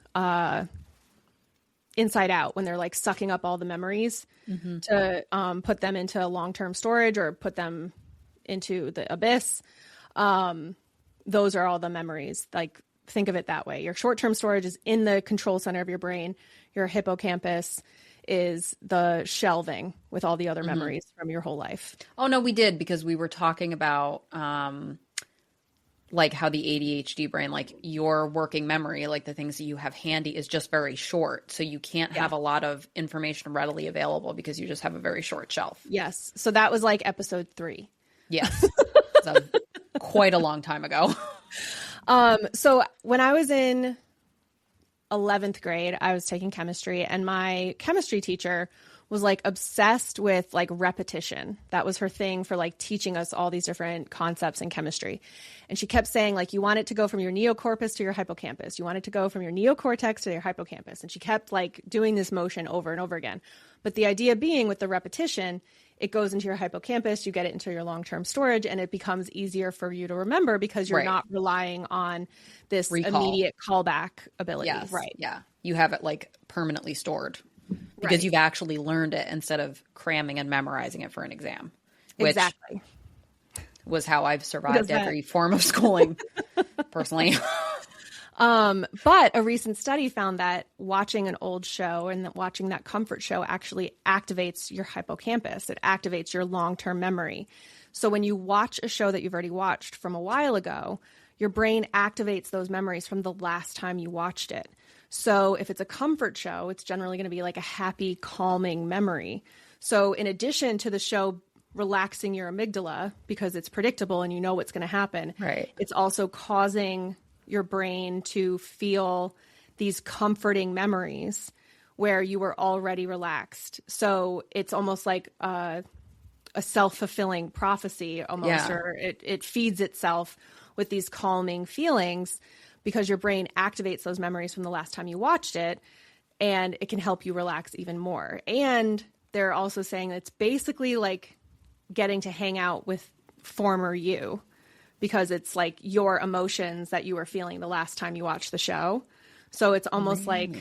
Inside Out, when they're like sucking up all the memories to put them into long-term storage or put them into the abyss, those are all the memories. Like, think of it that way. Your short-term storage is in the control center of your brain. Your hippocampus is the shelving with all the other memories from your whole life. Oh, no, we did, because we were talking about like how the ADHD brain, like your working memory, like the things that you have handy is just very short. So you can't have a lot of information readily available because you just have a very short shelf. Yes. So that was like episode 3. Yes. So quite a long time ago. So when I was in 11th grade, I was taking chemistry, and my chemistry teacher was like obsessed with like repetition. That was her thing for like teaching us all these different concepts in chemistry. And she kept saying, like, you want it to go from your neocortex to your hippocampus. You want it to go from your neocortex to your hippocampus. And she kept like doing this motion over and over again. But the idea being, with the repetition, it goes into your hippocampus, you get it into your long-term storage, and it becomes easier for you to remember because you're not relying on this immediate callback ability. Yes. Right. Yeah. You have it like permanently stored because you've actually learned it instead of cramming and memorizing it for an exam. Which was how I've survived every form of schooling, personally. But a recent study found that watching an old show and that watching that comfort show actually activates your hippocampus. It activates your long-term memory. So when you watch a show that you've already watched from a while ago, your brain activates those memories from the last time you watched it. So if it's a comfort show, it's generally going to be like a happy, calming memory. So in addition to the show relaxing your amygdala because it's predictable and you know what's going to happen, it's also causing your brain to feel these comforting memories where you were already relaxed. So it's almost like a self-fulfilling prophecy almost, or it feeds itself with these calming feelings because your brain activates those memories from the last time you watched it, and it can help you relax even more. And they're also saying it's basically like getting to hang out with former you, because it's like your emotions that you were feeling the last time you watched the show. So it's almost like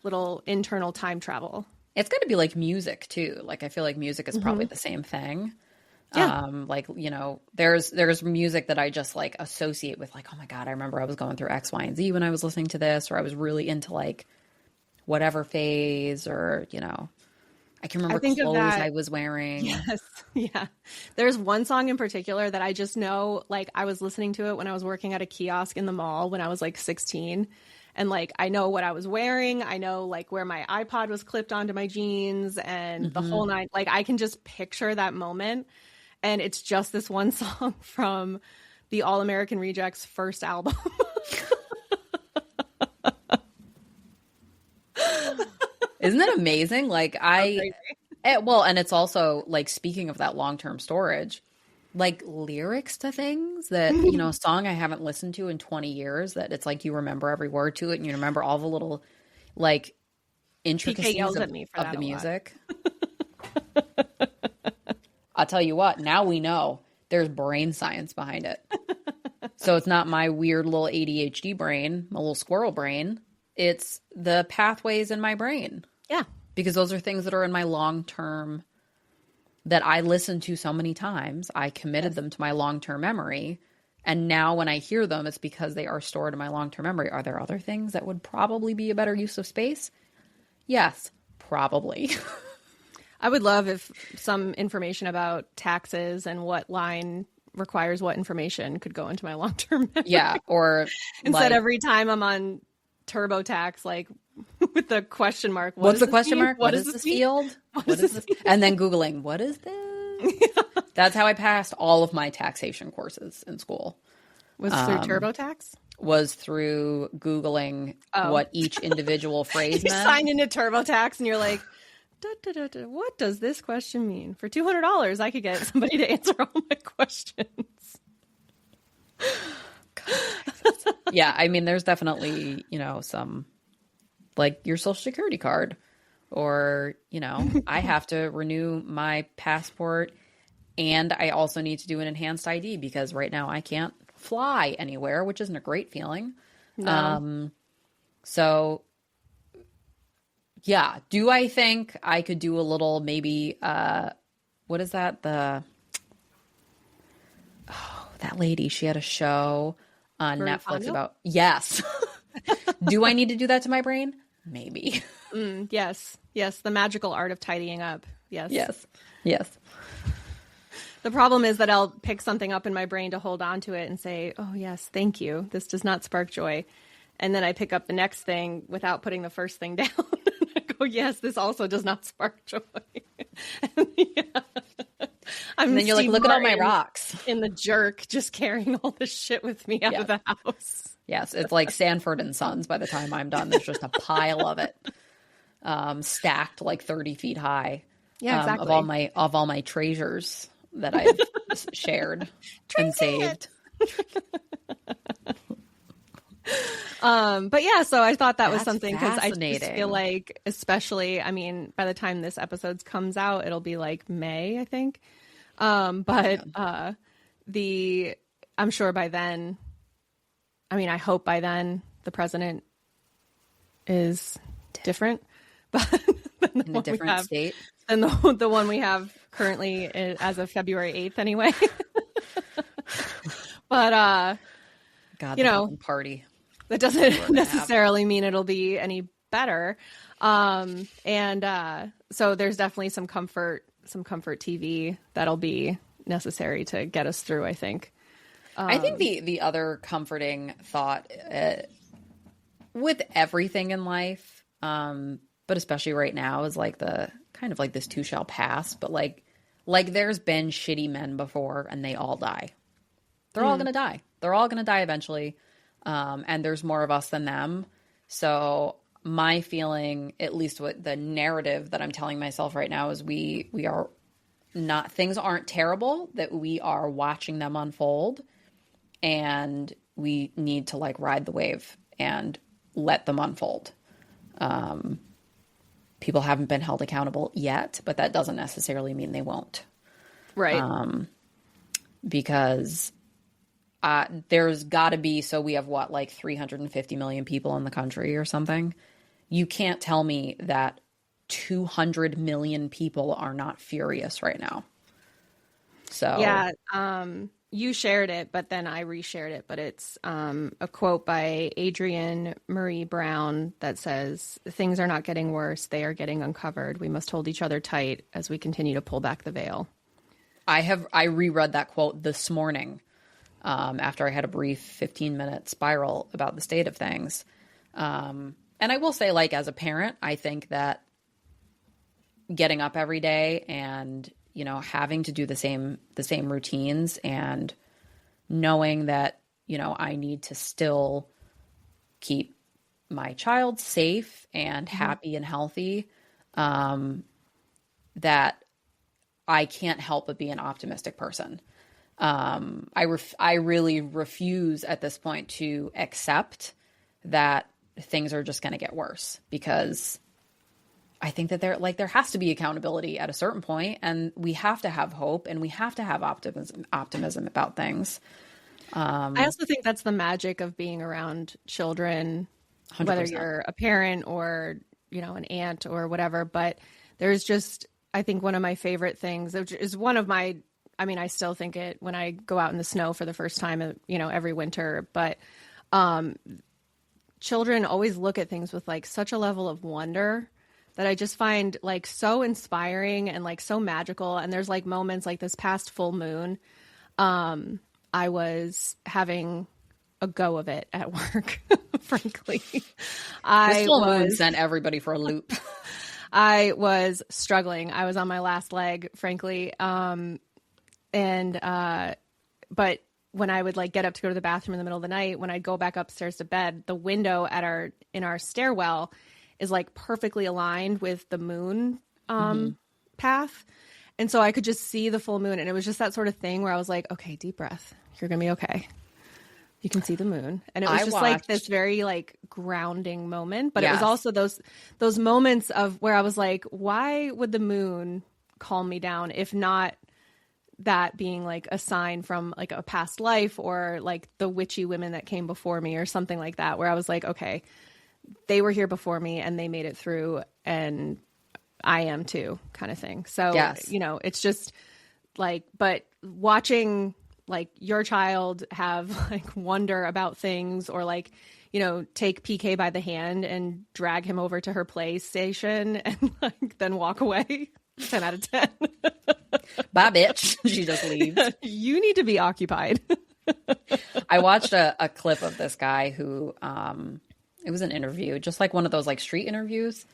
little internal time travel. It's got to be like music too. Like, I feel like music is probably the same thing. Yeah. Like, you know, there's music that I just like associate with, like, oh my God, I remember I was going through X, Y, and Z when I was listening to this, or I was really into like whatever phase, or, you know, I can remember clothes I was wearing. Yes. Yeah. There's one song in particular that I just know, like, I was listening to it when I was working at a kiosk in the mall when I was like 16. And like, I know what I was wearing. I know like where my iPod was clipped onto my jeans and the whole night. Like, I can just picture that moment. And it's just this one song from the All American Rejects' first album. Isn't it amazing? Like, and it's also like, speaking of that long-term storage, like lyrics to things that, you know, a song I haven't listened to in 20 years, that it's like you remember every word to it and you remember all the little like intricacies of the music. I'll tell you what, now we know there's brain science behind it. So it's not my weird little ADHD brain, my little squirrel brain. It's the pathways in my brain. Yeah. Because those are things that are in my long-term, that I listened to so many times. I committed them to my long-term memory. And now when I hear them, it's because they are stored in my long-term memory. Are there other things that would probably be a better use of space? Yes, probably. I would love if some information about taxes and what line requires what information could go into my long-term memory. Yeah, or instead, like, every time I'm on TurboTax, like with the question mark. What's the question mark? What is this field? What is this? And then Googling, what is this? That's how I passed all of my taxation courses in school. Was through TurboTax? was through Googling what each individual phrase meant. You signed into TurboTax and you're like, what does this question mean? For $200, I could get somebody to answer all my questions. Yeah, I mean, there's definitely, some, like your social security card, or, I have to renew my passport, and I also need to do an enhanced ID because right now I can't fly anywhere, which isn't a great feeling. No. So yeah, do I think I could do a little, maybe, what is that? That lady, she had a show on Netflix about, yes. Do I need to do that to my brain? Maybe. Yes. The magical art of tidying up. Yes. The problem is that I'll pick something up in my brain to hold on to it and say, oh, yes, thank you. This does not spark joy. And then I pick up the next thing without putting the first thing down. I go, yes, this also does not spark joy. And then you're like, look at all my rocks. In the jerk, just carrying all this shit with me out of the house. Yes, it's like Sanford and Sons by the time I'm done. There's just a pile of it stacked like 30 feet high. Yeah, exactly. Of all my treasures that I've shared and saved. But yeah, so I thought that was something, because I just feel like, especially, I mean, by the time this episode comes out, it'll be like May, I think. I'm sure by then, I mean, I hope by then the president is different, but in a different state than the one we have currently as of February 8th anyway. But God, party. That doesn't necessarily mean it'll be any better. So there's definitely some comfort TV that'll be necessary to get us through, I think. I think the other comforting thought with everything in life, but especially right now, is like the kind of like this too shall pass. But like there's been shitty men before, and they all die. They're all going to die. They're all going to die eventually. And there's more of us than them. So my feeling, at least what the narrative that I'm telling myself right now, is we are not, things aren't terrible, that we are watching them unfold, and we need to like ride the wave and let them unfold. People haven't been held accountable yet, but that doesn't necessarily mean they won't. Right. Because there's got to be, so we have what, like 350 million people in the country or something. You can't tell me that 200 million people are not furious right now. So yeah, you shared it, but then I reshared it. But it's a quote by Adrienne Marie Brown that says, "Things are not getting worse; they are getting uncovered. We must hold each other tight as we continue to pull back the veil." I reread that quote this morning. After I had a brief 15-minute spiral about the state of things. And I will say, like, as a parent, I think that getting up every day and, having to do the same routines, and knowing that, I need to still keep my child safe and happy and healthy, that I can't help but be an optimistic person. I really refuse at this point to accept that things are just going to get worse, because I think that there has to be accountability at a certain point, and we have to have hope, and we have to have optimism about things. I also think that's the magic of being around children, 100%. Whether you're a parent or, an aunt or whatever, but there's just, I think one of my favorite things, which is one of my, I still think it when I go out in the snow for the first time, every winter, but children always look at things with like such a level of wonder that I just find like so inspiring and like so magical. And there's like moments like this past full moon, I was having a go of it at work, frankly. This full moon sent everybody for a loop. I was struggling. I was on my last leg, frankly. But when I would like get up to go to the bathroom in the middle of the night, when I'd go back upstairs to bed, the window in our stairwell is like perfectly aligned with the moon path. And so I could just see the full moon. And it was just that sort of thing where I was like, okay, deep breath. You're going to be okay. You can see the moon. And it was like this very like grounding moment. But it was also those moments of where I was like, why would the moon calm me down if not that being like a sign from like a past life or like the witchy women that came before me or something like that, where I was like, okay, they were here before me and they made it through and I am too, kind of thing. So, you know, it's just like, but watching like your child have like wonder about things or like, you know, take PK by the hand and drag him over to her play station and like then walk away. 10 out of 10. Bye, bitch. She just leaves. You need to be occupied. I watched a clip of this guy who, it was an interview, just like one of those like street interviews.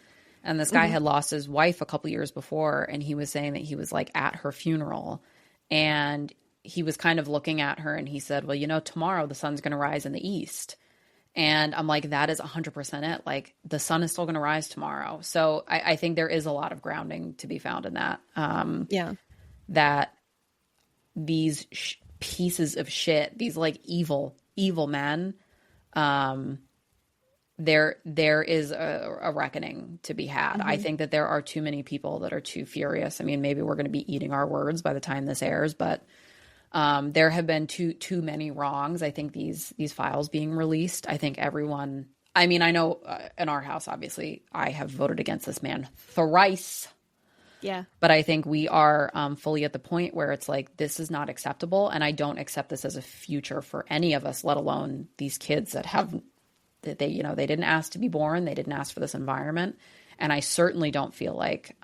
And this guy had lost his wife a couple years before. And he was saying that he was like at her funeral and he was kind of looking at her and he said, well, you know, tomorrow the sun's going to rise in the east. And I'm like, that is 100% it. Like the sun is still going to rise tomorrow. So I think there is a lot of grounding to be found in that. That these pieces of shit, these like evil men, there is a reckoning to be had. I think that there are too many people that are too furious. I mean, maybe we're going to be eating our words by the time this airs, but there have been too many wrongs. I think these files being released, I think everyone, I mean, I know in our house, obviously, I have voted against this man thrice. Yeah. But I think we are fully at the point where it's like, this is not acceptable. And I don't accept this as a future for any of us, let alone these kids that they, you know, they didn't ask to be born. They didn't ask for this environment. And I certainly don't feel like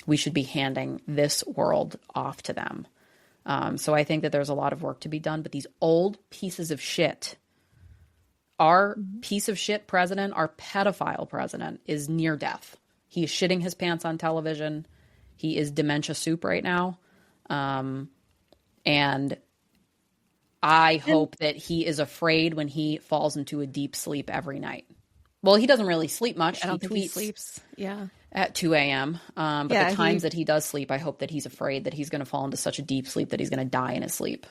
we should be handing this world off to them. So I think that there's a lot of work to be done, but these old pieces of shit, our piece of shit president, our pedophile president is near death. He is shitting his pants on television. He is dementia soup right now. And I hope that he is afraid when he falls into a deep sleep every night. Well, he doesn't really sleep much. I don't think he sleeps. Yeah. At 2 a.m. But the times that he does sleep, I hope that he's afraid that he's going to fall into such a deep sleep that he's going to die in his sleep.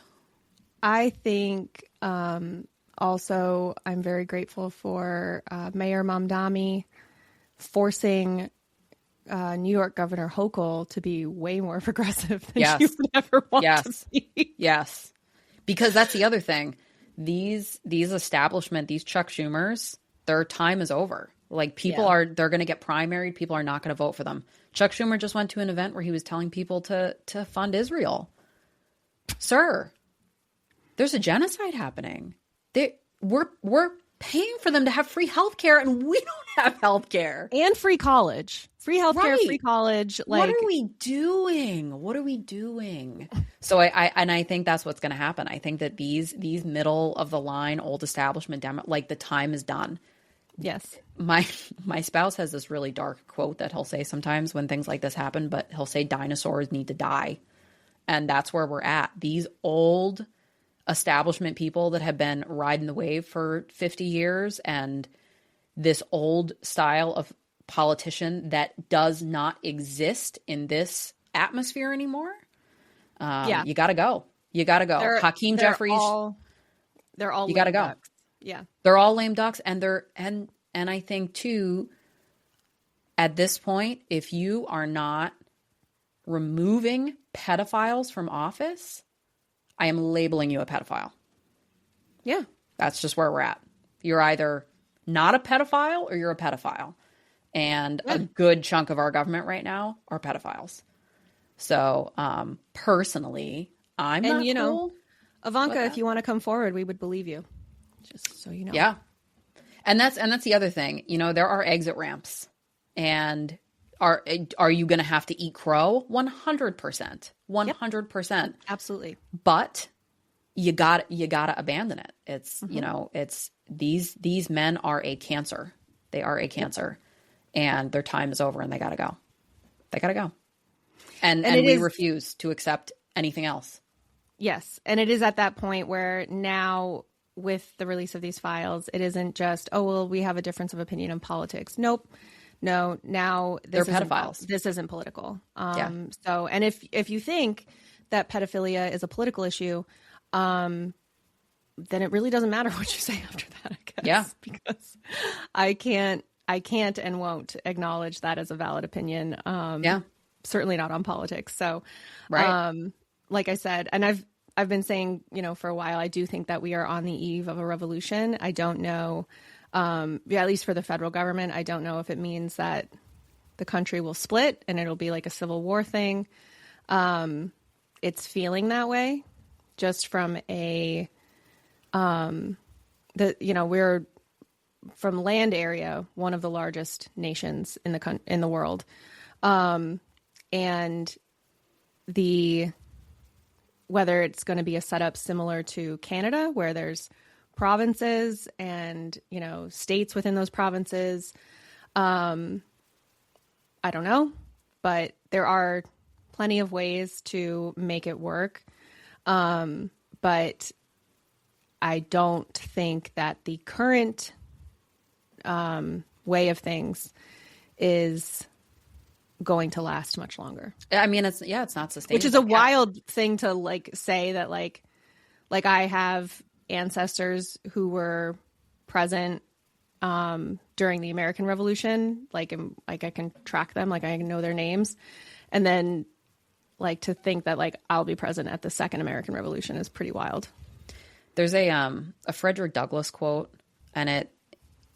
I think also I'm very grateful for Mayor Mamdani forcing New York Governor Hochul to be way more progressive than she would ever want to be. Yes. Because that's the other thing. These establishment, these Chuck Schumers, their time is over. Like people they're going to get primaried. People are not going to vote for them. Chuck Schumer just went to an event where he was telling people to fund Israel. Sir, there's a genocide happening. We're paying for them to have free health care and we don't have health care. And free college. Free health care, free college. Like, what are we doing? What are we doing? So I think that's what's going to happen. I think that these middle of the line old establishment like the time is done. Yes. My spouse has this really dark quote that he'll say sometimes when things like this happen, but he'll say dinosaurs need to die. And that's where we're at. These old establishment people that have been riding the wave for 50 years and this old style of politician that does not exist in this atmosphere anymore. You got to go. You got to go. Hakeem Jeffries. They're all you got to go. Ducks. Yeah. They're all lame ducks. And and I think too, at this point, if you are not removing pedophiles from office, I am labeling you a pedophile. Yeah. That's just where we're at. You're either not a pedophile or you're a pedophile. And a good chunk of our government right now are pedophiles. So personally, I'm not cool. Know, Ivanka, if you want to come forward, we would believe you. Just so you know. Yeah. And that's the other thing. You know, there are exit ramps. And are you going to have to eat crow? 100%. 100%. Yep. Absolutely. But you got to abandon it. It's, you know, it's these men are a cancer. They are a cancer. And their time is over and they got to go. They got to go. And we refuse to accept anything else. Yes. And it is at that point where now with the release of these files, it isn't just, oh, well, we have a difference of opinion in politics. Nope. No, now they're pedophiles. This isn't political. Yeah. So, and if you think that pedophilia is a political issue, then it really doesn't matter what you say after that, I guess. Yeah. Because I can't and won't acknowledge that as a valid opinion. Certainly not on politics. So, right. Like I said, and I've been saying, for a while, I do think that we are on the eve of a revolution. I don't know, at least for the federal government, I don't know if it means that the country will split and it'll be like a civil war thing. It's feeling that way just from we're from land area, one of the largest nations in the world. And whether it's going to be a setup similar to Canada, where there's provinces and, states within those provinces. I don't know, but there are plenty of ways to make it work. But I don't think that the current way of things is going to last much longer. I mean, it's not sustainable. Which is a wild thing to say that like I have ancestors who were present during the American Revolution, I can track them, I can know their names, and then to think that I'll be present at the Second American Revolution is pretty wild. There's a Frederick Douglass quote, and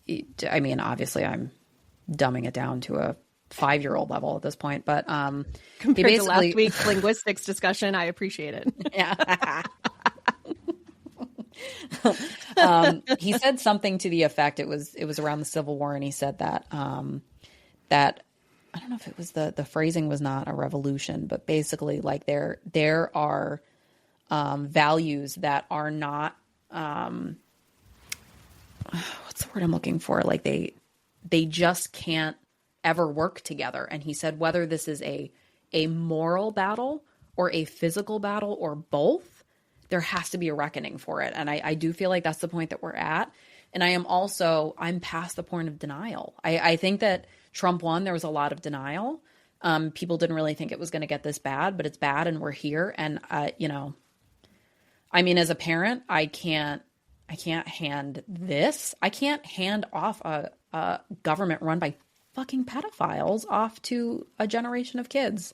I mean, obviously I'm dumbing it down to a 5-year-old level at this point, but compared to last week's linguistics discussion, I appreciate it. Yeah. He said something to the effect, it was around the Civil War, and he said that that I don't know if it was the phrasing was not a revolution, but basically there are values that are not what's the word I'm looking for? They just can't ever work together. And he said whether this is a moral battle or a physical battle or both, there has to be a reckoning for it. And I do feel like that's the point that we're at. And I'm past the point of denial. I think that Trump won. There was a lot of denial. People didn't really think it was going to get this bad, but it's bad and we're here. And, I mean, as a parent, I can't hand this. I can't hand off a government run by fucking pedophiles off to a generation of kids.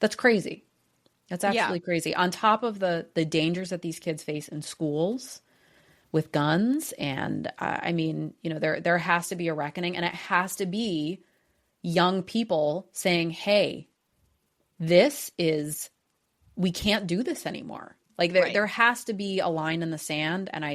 That's crazy. That's absolutely crazy. On top of the dangers that these kids face in schools with guns. And I mean, there has to be a reckoning, and it has to be young people saying, hey, we can't do this anymore. There has to be a line in the sand. And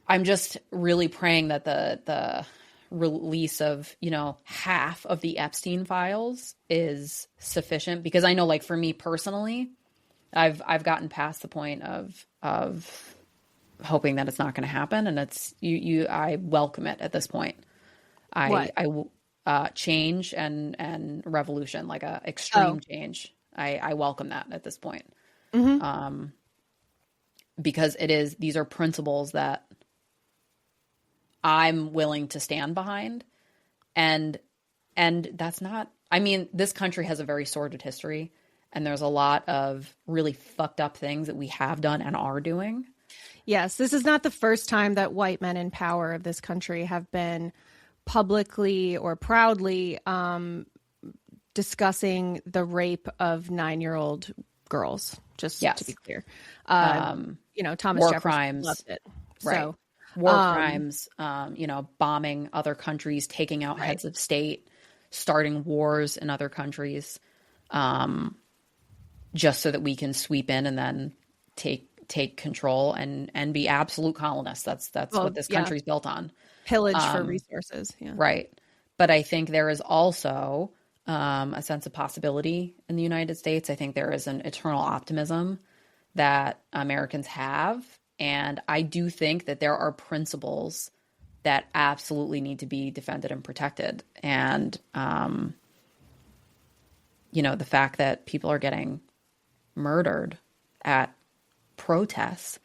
I'm just really praying that the release of, half of the Epstein files is sufficient, because I know, for me personally, I've gotten past the point of hoping that it's not going to happen. And it's, I welcome it at this point. Change and revolution, a extreme change. I welcome that at this point. Mm-hmm. Because these are principles that I'm willing to stand behind. And that's not, I mean, this country has a very sordid history, and there's a lot of really fucked up things that we have done and are doing. Yes. This is not the first time that white men in power of this country have been publicly or proudly discussing the rape of 9-year-old girls, just to be clear. Thomas war Jefferson crimes, loved it. Right. So, war crimes, bombing other countries, taking out heads of state, starting wars in other countries, just so that we can sweep in and then take control and be absolute colonists. That's what this country's built on. Pillage for resources. Yeah. Right. But I think there is also a sense of possibility in the United States. I think there is an eternal optimism that Americans have. And I do think that there are principles that absolutely need to be defended and protected. And, the fact that people are getting murdered at protests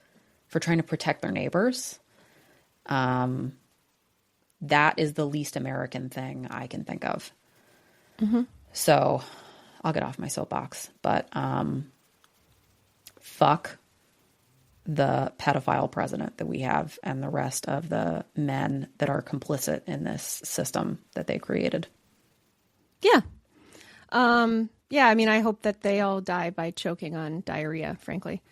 for trying to protect their neighbors, that is the least American thing I can think of. Mm-hmm. So I'll get off my soapbox, but fuck the pedophile president that we have and the rest of the men that are complicit in this system that they created. Yeah. Yeah, I mean, I hope that they all die by choking on diarrhea, frankly.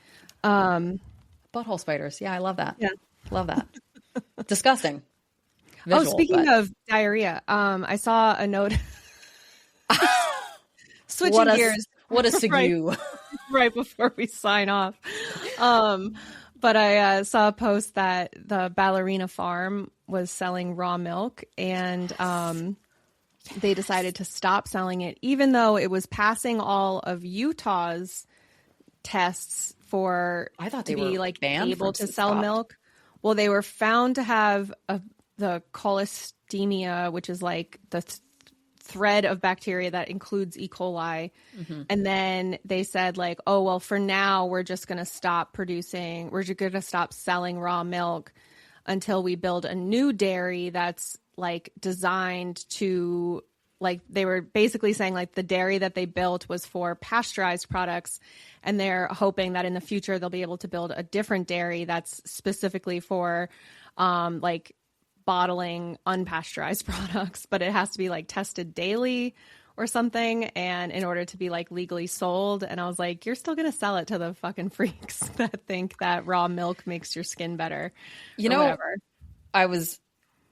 Butthole spiders. Yeah, I love that. Yeah. Love that. Disgusting. Visual, speaking of diarrhea, I saw a note. Switching gears. What a segue. Right before we sign off. But I saw a post that the Ballerina Farm was selling raw milk, and they decided to stop selling it, even though it was passing all of Utah's tests for to be like able to sell milk. Well, they were found to have the cholestemia, which is like the thread of bacteria that includes E. coli. Mm-hmm. And then they said like, oh, well, for now, we're just going to stop producing. We're just going to stop selling raw milk until we build a new dairy that's like designed to, like, they were basically saying like the dairy that they built was for pasteurized products. And they're hoping that in the future, they'll be able to build a different dairy that's specifically for like bottling unpasteurized products, but it has to be like tested daily or something, and in order to be like legally sold. And I was like, you're still gonna sell it to the fucking freaks that think that raw milk makes your skin better, whatever.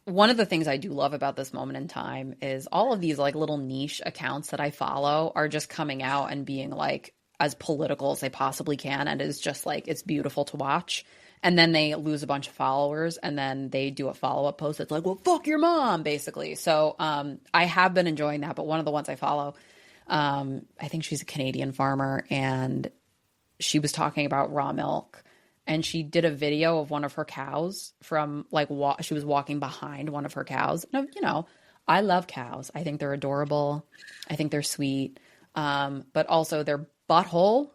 One of the things I do love about this moment in time is all of these like little niche accounts that I follow are just coming out and being like as political as they possibly can, and it's just like, it's beautiful to watch. And then they lose a bunch of followers, and then they do a follow-up post that's like, well, fuck your mom, basically. So I have been enjoying that, but one of the ones I follow, I think she's a Canadian farmer, and she was talking about raw milk, and she did a video of one of her cows from like, she was walking behind one of her cows. And, you know, I love cows. I think they're adorable. I think they're sweet. But also their butthole,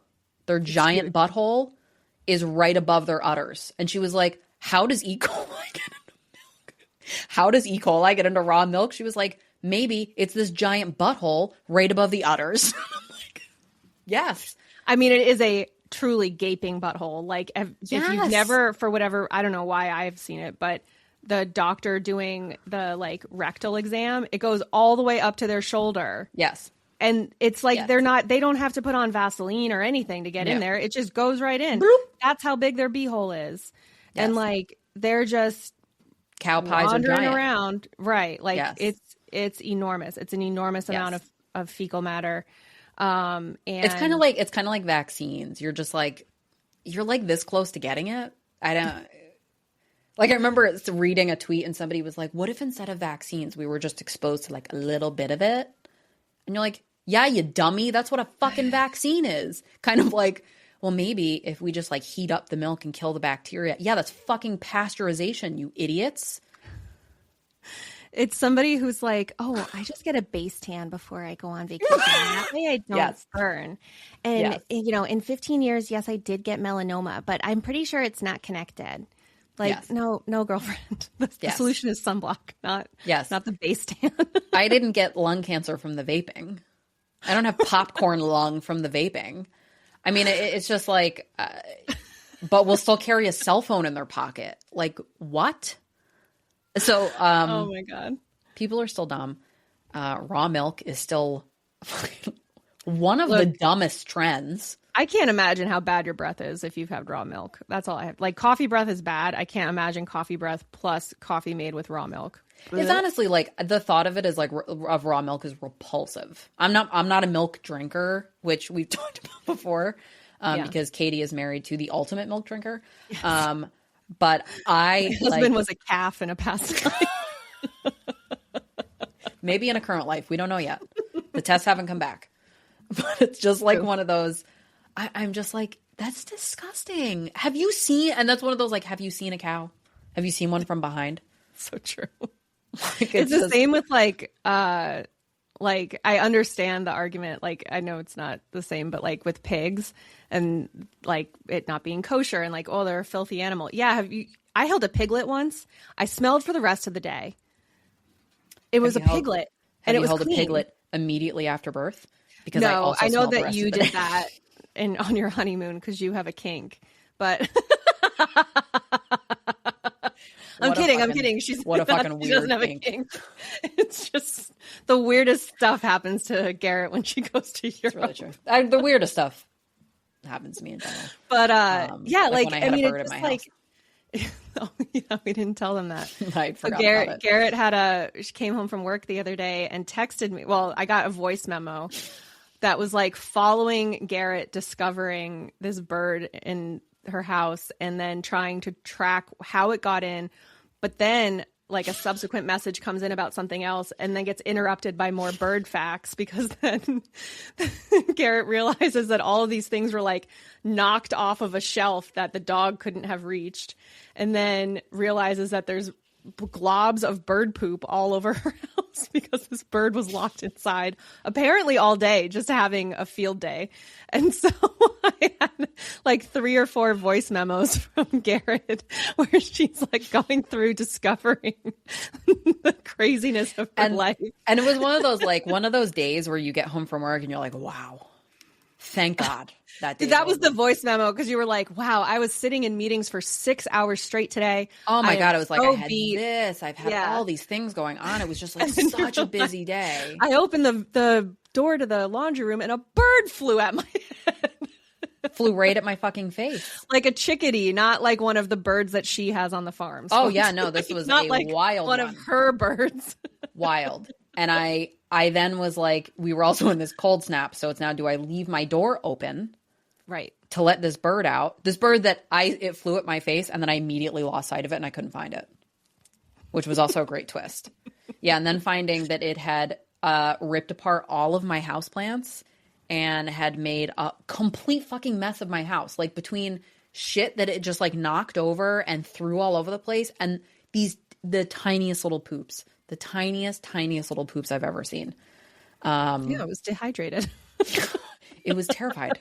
their giant butthole, is right above their udders. And she was like, how does E. coli get into milk? How does E. coli get into raw milk? She was like, maybe it's this giant butthole right above the udders. I'm like, yes. I mean, it is a truly gaping butthole. Like if you've never, for whatever, I don't know why I've seen it, but the doctor doing the like rectal exam, it goes all the way up to their shoulder. Yes. And it's like they don't have to put on Vaseline or anything to get in there. It just goes right in. Bloop. That's how big their beehole is. Yes. And like, they're just cow pies wandering around. Right. Like it's enormous. It's an enormous amount of fecal matter. And it's kind of like vaccines. You're just like, you're like this close to getting it. I don't like, I remember reading a tweet and somebody was like, what if instead of vaccines, we were just exposed to like a little bit of it? And you're like, yeah, you dummy. That's what a fucking vaccine is. Kind of like, well, maybe if we just like heat up the milk and kill the bacteria. Yeah, that's fucking pasteurization, you idiots. It's somebody who's like, oh, I just get a base tan before I go on vacation. That way I don't burn. And, you know, in 15 years, yes, I did get melanoma, but I'm pretty sure it's not connected. Like, no, girlfriend. The solution is sunblock, not the base tan. I didn't get lung cancer from the vaping. I don't have popcorn lung from the vaping. I mean, it's just like, but we'll still carry a cell phone in their pocket. Like, what? So, oh my God. People are still dumb. Raw milk is still one of the dumbest trends. I can't imagine how bad your breath is if you've had raw milk. That's all I have. Like, coffee breath is bad. I can't imagine coffee breath plus coffee made with raw milk. It's honestly like the thought of it is like of raw milk is repulsive. I'm not a milk drinker, which we've talked about before, because Katie is married to the ultimate milk drinker. Yes. But my husband was a calf in a past life. Maybe in a current life. We don't know yet. The tests haven't come back. But it's just like one of those. I'm just like, that's disgusting. Have you seen? And that's one of those like, have you seen a cow? Have you seen one from behind? So true. Like, it's the same with like Like, I understand the argument. Like, I know it's not the same, but like with pigs and like it not being kosher and like, oh, they're a filthy animal. Yeah. I held a piglet once. I smelled for the rest of the day. It was a piglet. And it was clean. Have you held a piglet immediately after birth? Because no, I know that you did that on your honeymoon because you have a kink. But I'm kidding. What a fucking weird she doesn't have a kink. It's just the weirdest stuff happens to Garrett when she goes to Europe. It's really true. The weirdest stuff happens to me in general. But yeah, like I mean, it's just like. Oh, yeah, we didn't tell them that. I forgot about it. Garrett she came home from work the other day and texted me. Well, I got a voice memo that was like following Garrett discovering this bird in her house and then trying to track how it got in. But then like a subsequent message comes in about something else and then gets interrupted by more bird facts because then Garrett realizes that all of these things were like knocked off of a shelf that the dog couldn't have reached, and then realizes that there's globs of bird poop all over her house because this bird was locked inside apparently all day just having a field day. And so I had like 3 or 4 voice memos from Garrett where she's like going through discovering the craziness of her life. And it was one of those days where you get home from work and you're like, wow, thank God. That was the voice memo because you were like, wow, I was sitting in meetings for 6 hours straight today. Oh my God. It was like, I had this. I've had all these things going on. It was just like such a busy day. I opened the door to the laundry room and a bird flew at my head. Flew right at my fucking face. Like a chickadee, not like one of the birds that she has on the farm. So yeah, no, this was not like wild one of her birds. Wild. And I then was like, we were also in this cold snap. So it's now, do I leave my door open? Right. To let this bird out. This bird that it flew at my face and then I immediately lost sight of it and I couldn't find it. Which was also a great twist. Yeah, and then finding that it had ripped apart all of my houseplants and had made a complete fucking mess of my house. Like between shit that it just like knocked over and threw all over the place and the tiniest little poops. The tiniest little poops I've ever seen. Yeah, it was dehydrated. It was terrified.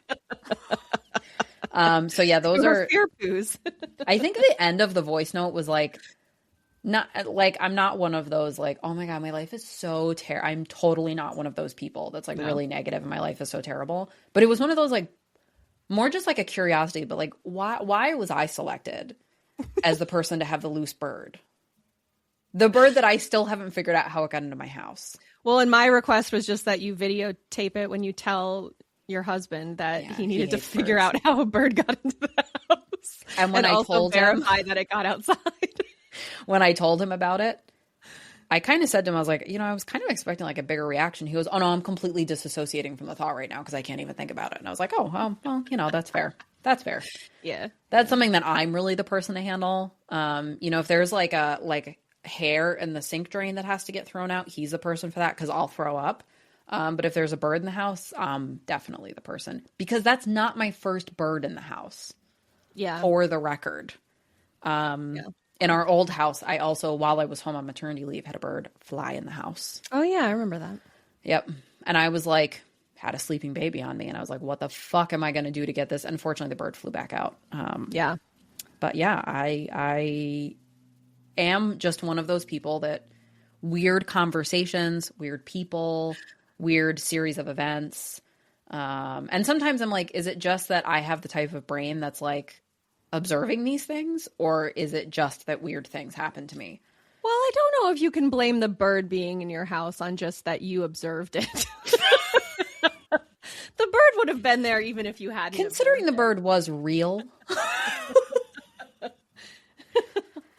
So yeah, those are fear poos. I think the end of the voice note was like, not like, I'm not one of those like, oh my God, my life is so terrible. I'm totally not one of those people that's like really negative and my life is so terrible. But it was one of those like, more just like a curiosity, but like, why was I selected as the person to have the loose bird? The bird that I still haven't figured out how it got into my house. Well, and my request was just that you videotape it when you tell your husband that he needed to figure out how a bird got into the house. And when I told him that it got outside. When I told him about it, I kind of said to him, I was like, I was kind of expecting like a bigger reaction. He goes, oh no, I'm completely dissiociating from the thought right now because I can't even think about it. And I was like, oh, well, that's fair. That's fair. Yeah. That's something that I'm really the person to handle. If there's like hair in the sink drain that has to get thrown out, he's the person for that because I'll throw up. But if there's a bird in the house, definitely the person because that's not my first bird in the house. Yeah. For the record. In our old house, I also, while I was home on maternity leave, had a bird fly in the house. Oh yeah, I remember that. Yep. And I was like, had a sleeping baby on me and I was like, what the fuck am I going to do to get this? Unfortunately, the bird flew back out. Yeah. But yeah, I am just one of those people that weird conversations, weird people, weird series of events. And sometimes I'm like, is it just that I have the type of brain that's like observing these things, or is it just that weird things happen to me? Well, I don't know if you can blame the bird being in your house on just that you observed it. The bird would have been there even if you hadn't. Considering the bird was real.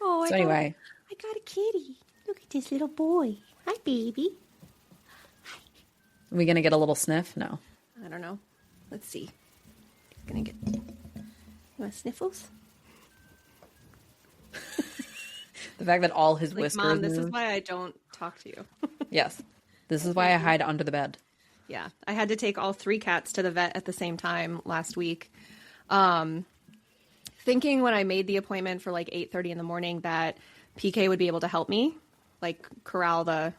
Oh, so anyway. I got a kitty. Look at this little boy. Hi, baby. Hi. Are we going to get a little sniff? No. I don't know. Let's see. Gonna get... You want sniffles? The fact that all his whiskers Mom, this moved. is why I don't talk to you. Yes. This is why I hide under the bed. Yeah. I had to take all 3 cats to the vet at the same time last week. Thinking when I made the appointment for like 8:30 in the morning that PK would be able to help me, like corral the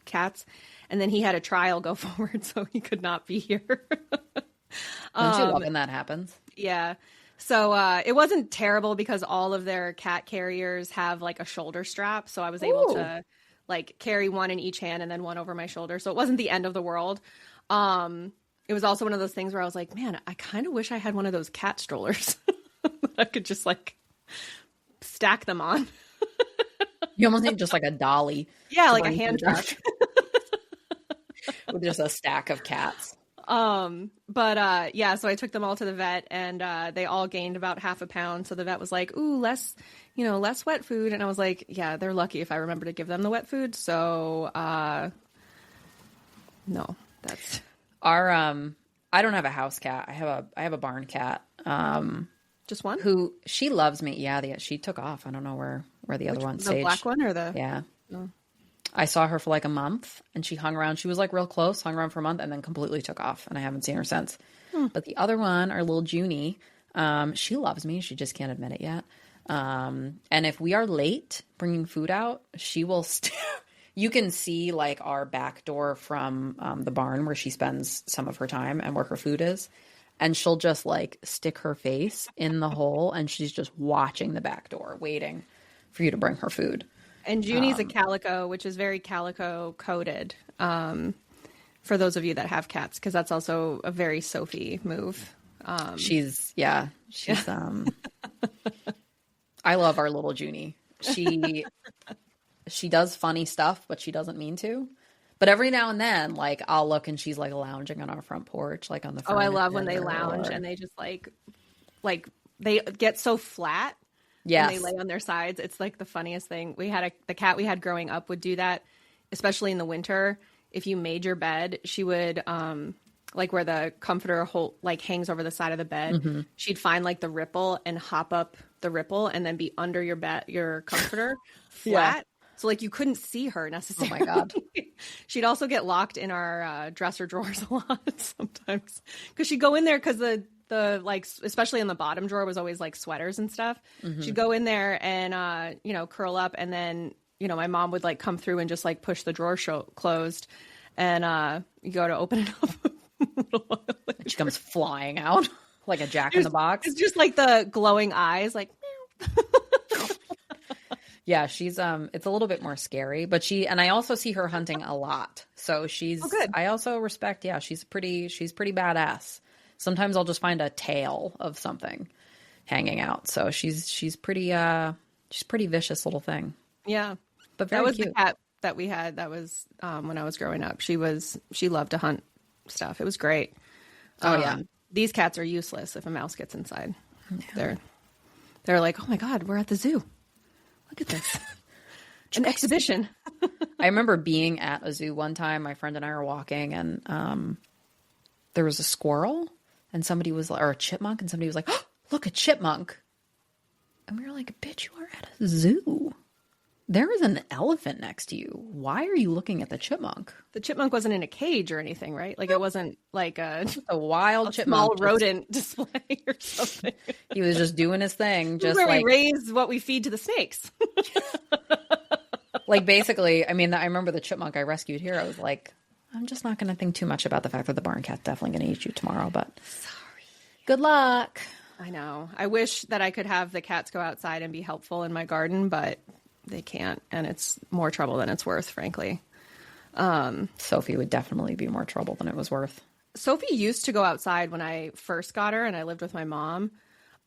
cats. and then he had a trial go forward, so he could not be here. Don't you love when that happens? Yeah. So it wasn't terrible because all of their cat carriers have like a shoulder strap. So I was able to like carry one in each hand and then one over my shoulder. So it wasn't the end of the world. It was also one of those things where I was like, man, I kind of wish I had one of those cat strollers that I could just like stack them on. You almost need just like a dolly. Yeah, like a hand truck. With just a stack of cats. Yeah, so I took them all to the vet and they all gained about half a pound. So the vet was like, ooh, less wet food. And I was like, yeah, they're lucky if I remember to give them the wet food. So no, that's our I don't have a house cat. I have a barn cat. Just one? Who she loves me. Yeah, she took off. I don't know where the other one stayed. The black one or the Yeah. Oh. I saw her for like a month and she hung around. She was like real close, hung around for a month and then completely took off. And I haven't seen her since. But the other one, our little Junie, she loves me. She just can't admit it yet. And if we are late bringing food out, she will you can see like our back door from the barn where she spends some of her time and where her food is. And she'll just like stick her face in the hole and she's just watching the back door, waiting for you to bring her food. And Junie's a calico, which is very calico coded, for those of you that have cats, because that's also a very Sophie move. She's I love our little Junie. She does funny stuff, but she doesn't mean to. But every now and then, like, I'll look and she's like lounging on our front porch, like on the furniture. Oh, I love when they lounge and they just like they get so flat. Yes. And they lay on their sides. It's like the funniest thing. The cat we had growing up would do that, especially in the winter. If you made your bed, she would, like where the comforter hangs over the side of the bed, she'd find like the ripple and hop up the ripple and then be under your comforter flat. Yeah. So like you couldn't see her necessarily. Oh my God. She'd also get locked in our dresser drawers a lot sometimes because she'd go in there because the like, especially in the bottom drawer was always like sweaters and stuff. She'd go in there and, curl up. And then, my mom would like come through and just like push the drawer closed and you go to open it up. And she comes flying out like a jack in the box. It's just like the glowing eyes, like, yeah, she's, it's a little bit more scary, but and I also see her hunting a lot. So she's, good. I also respect, she's pretty badass. Sometimes I'll just find a tail of something hanging out. So she's pretty vicious little thing. Yeah. But very that was cute. The cat that we had. That was when I was growing up. She loved to hunt stuff. It was great. Oh yeah. These cats are useless if a mouse gets inside. Yeah. They're like, oh my God, we're at the zoo. Look at this. An exhibition. I remember being at a zoo one time. My friend and I were walking and there was a squirrel. And somebody was like, or a chipmunk, and somebody was like, oh, look, a chipmunk. And we were like, bitch, you are at a zoo. There is an elephant next to you. Why are you looking at the chipmunk? The chipmunk wasn't in a cage or anything, right? Like it wasn't like a wild chipmunk. Small rodent display or something. He was just doing his thing. Just where like we raise what we feed to the snakes. Like basically, I mean, I remember the chipmunk I rescued here. I was like, I'm just not going to think too much about the fact that the barn cat's definitely going to eat you tomorrow, but sorry. Good luck. I know. I wish that I could have the cats go outside and be helpful in my garden, but they can't. And it's more trouble than it's worth, frankly. Sophie would definitely be more trouble than it was worth. Sophie used to go outside when I first got her and I lived with my mom.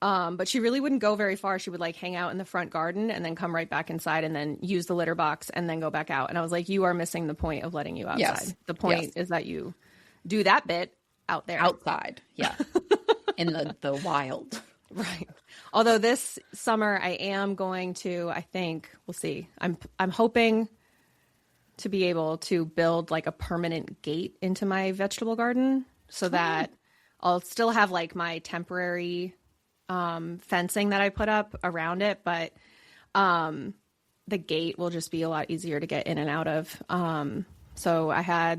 But she really wouldn't go very far. She would like hang out in the front garden and then come right back inside and then use the litter box and then go back out. And I was like, you are missing the point of letting you outside. Yes. The point is that you do that bit out there. Outside. Yeah. In the wild. Right. Although this summer I am going to, I think, we'll see. I'm hoping to be able to build like a permanent gate into my vegetable garden so that I'll still have like my temporary fencing that I put up around it, but the gate will just be a lot easier to get in and out of. So I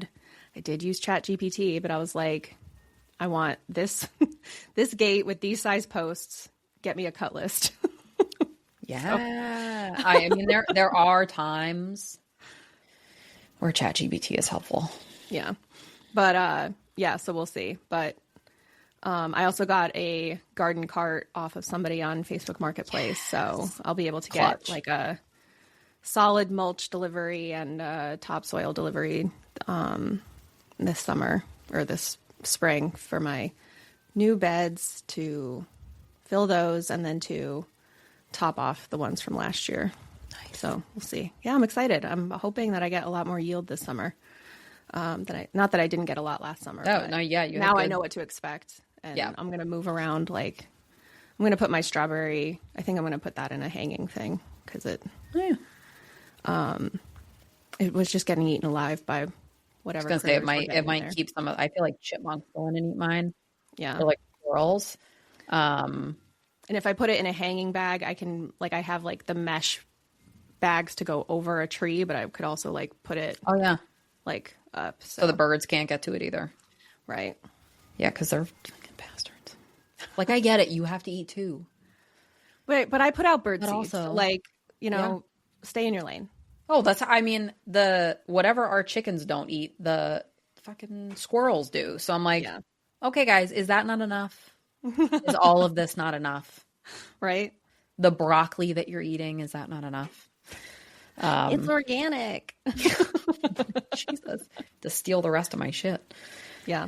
did use ChatGPT, but I was like, I want this this gate with these size posts. Get me a cut list. Yeah. So. I mean, there are times Or ChatGPT is helpful. Yeah. But, yeah, so we'll see. But I also got a garden cart off of somebody on Facebook Marketplace. So I'll be able to get like a solid mulch delivery and topsoil delivery this summer or this spring for my new beds to fill those and then to top off the ones from last year. Nice. So we'll see. Yeah, I'm excited. I'm hoping that I get a lot more yield this summer. Not that I didn't get a lot last summer. Oh, no, yeah. Now I know what to expect. And I'm going to move around. Like, I'm going to put my strawberry, I think I'm going to put that in a hanging thing because it was just getting eaten alive by whatever. I was going to say, it might keep some of, I feel like chipmunks go in and eat mine. Yeah. Or like squirrels. And if I put it in a hanging bag, I can, like, I have like the mesh bags to go over a tree, but I could also like put it. Oh, yeah. Like up. So the birds can't get to it either. Right. Yeah, because they're fucking bastards. Like, I get it. You have to eat too. Wait, but I put out bird seeds. Also, like, stay in your lane. Oh, whatever our chickens don't eat, the fucking squirrels do. So I'm like, okay, guys, is that not enough? Is all of this not enough? Right. The broccoli that you're eating, is that not enough? It's organic. Jesus. To steal the rest of my shit. Yeah.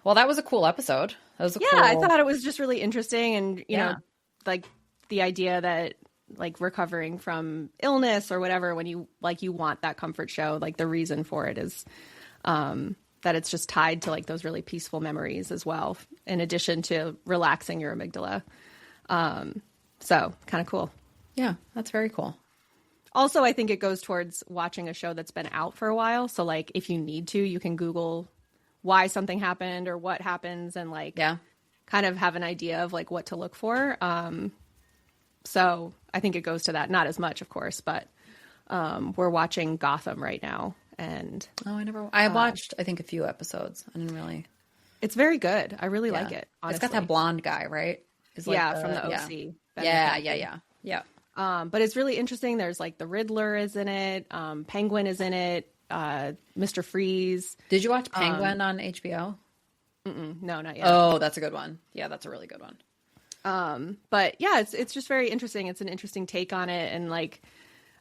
Well, that was a cool episode. I thought it was just really interesting. And, you know, like the idea that like recovering from illness or whatever, when you want that comfort show, like the reason for it is that it's just tied to like those really peaceful memories as well, in addition to relaxing your amygdala. So kind of cool. Yeah, that's very cool. Also, I think it goes towards watching a show that's been out for a while. So like if you need to, you can Google why something happened or what happens and like kind of have an idea of like what to look for. So I think it goes to that. Not as much, of course, but we're watching Gotham right now. And I watched, I think, a few episodes. I didn't really. It's very good. I really like it. Honestly. It's got that blonde guy, right? From the OC. Yeah. But it's really interesting. There's like the Riddler is in it. Penguin is in it. Mr. Freeze. Did you watch Penguin on HBO? No, not yet. Oh, that's a good one. Yeah, that's a really good one. But yeah, it's just very interesting. It's an interesting take on it and like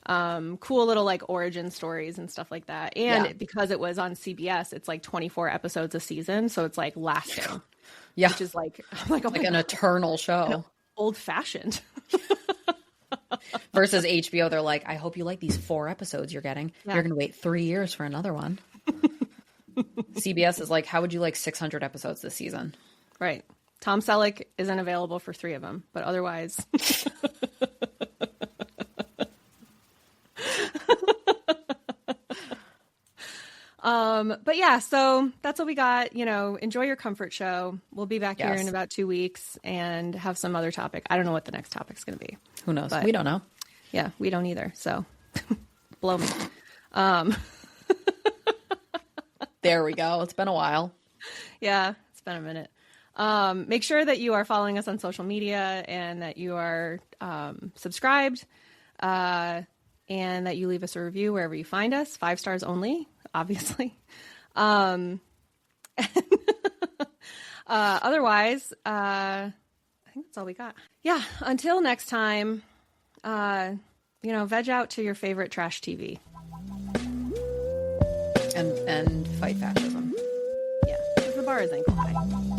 cool little like origin stories and stuff like that. And because it was on CBS, it's like 24 episodes a season, so it's like lasting. Yeah, which is like like an eternal show. Old fashioned. Versus HBO, they're like, I hope you like these 4 episodes you're getting. Yeah. You're going to wait 3 years for another one. CBS is like, how would you like 600 episodes this season? Right. Tom Selleck isn't available for 3 of them, but otherwise. But yeah, so that's what we got. You know, enjoy your comfort show. We'll be back here in about 2 weeks and have some other topic. I don't know what the next topic's going to be. Who knows? We don't know. Yeah, we don't either. So blow me. There we go. It's been a while. Yeah, it's been a minute. Make sure that you are following us on social media and that you are subscribed and that you leave us a review wherever you find us. 5 stars only, obviously. Otherwise, I think that's all we got. Yeah, until next time, veg out to your favorite trash TV. And fight fascism. Yeah, because the bar is ankle high.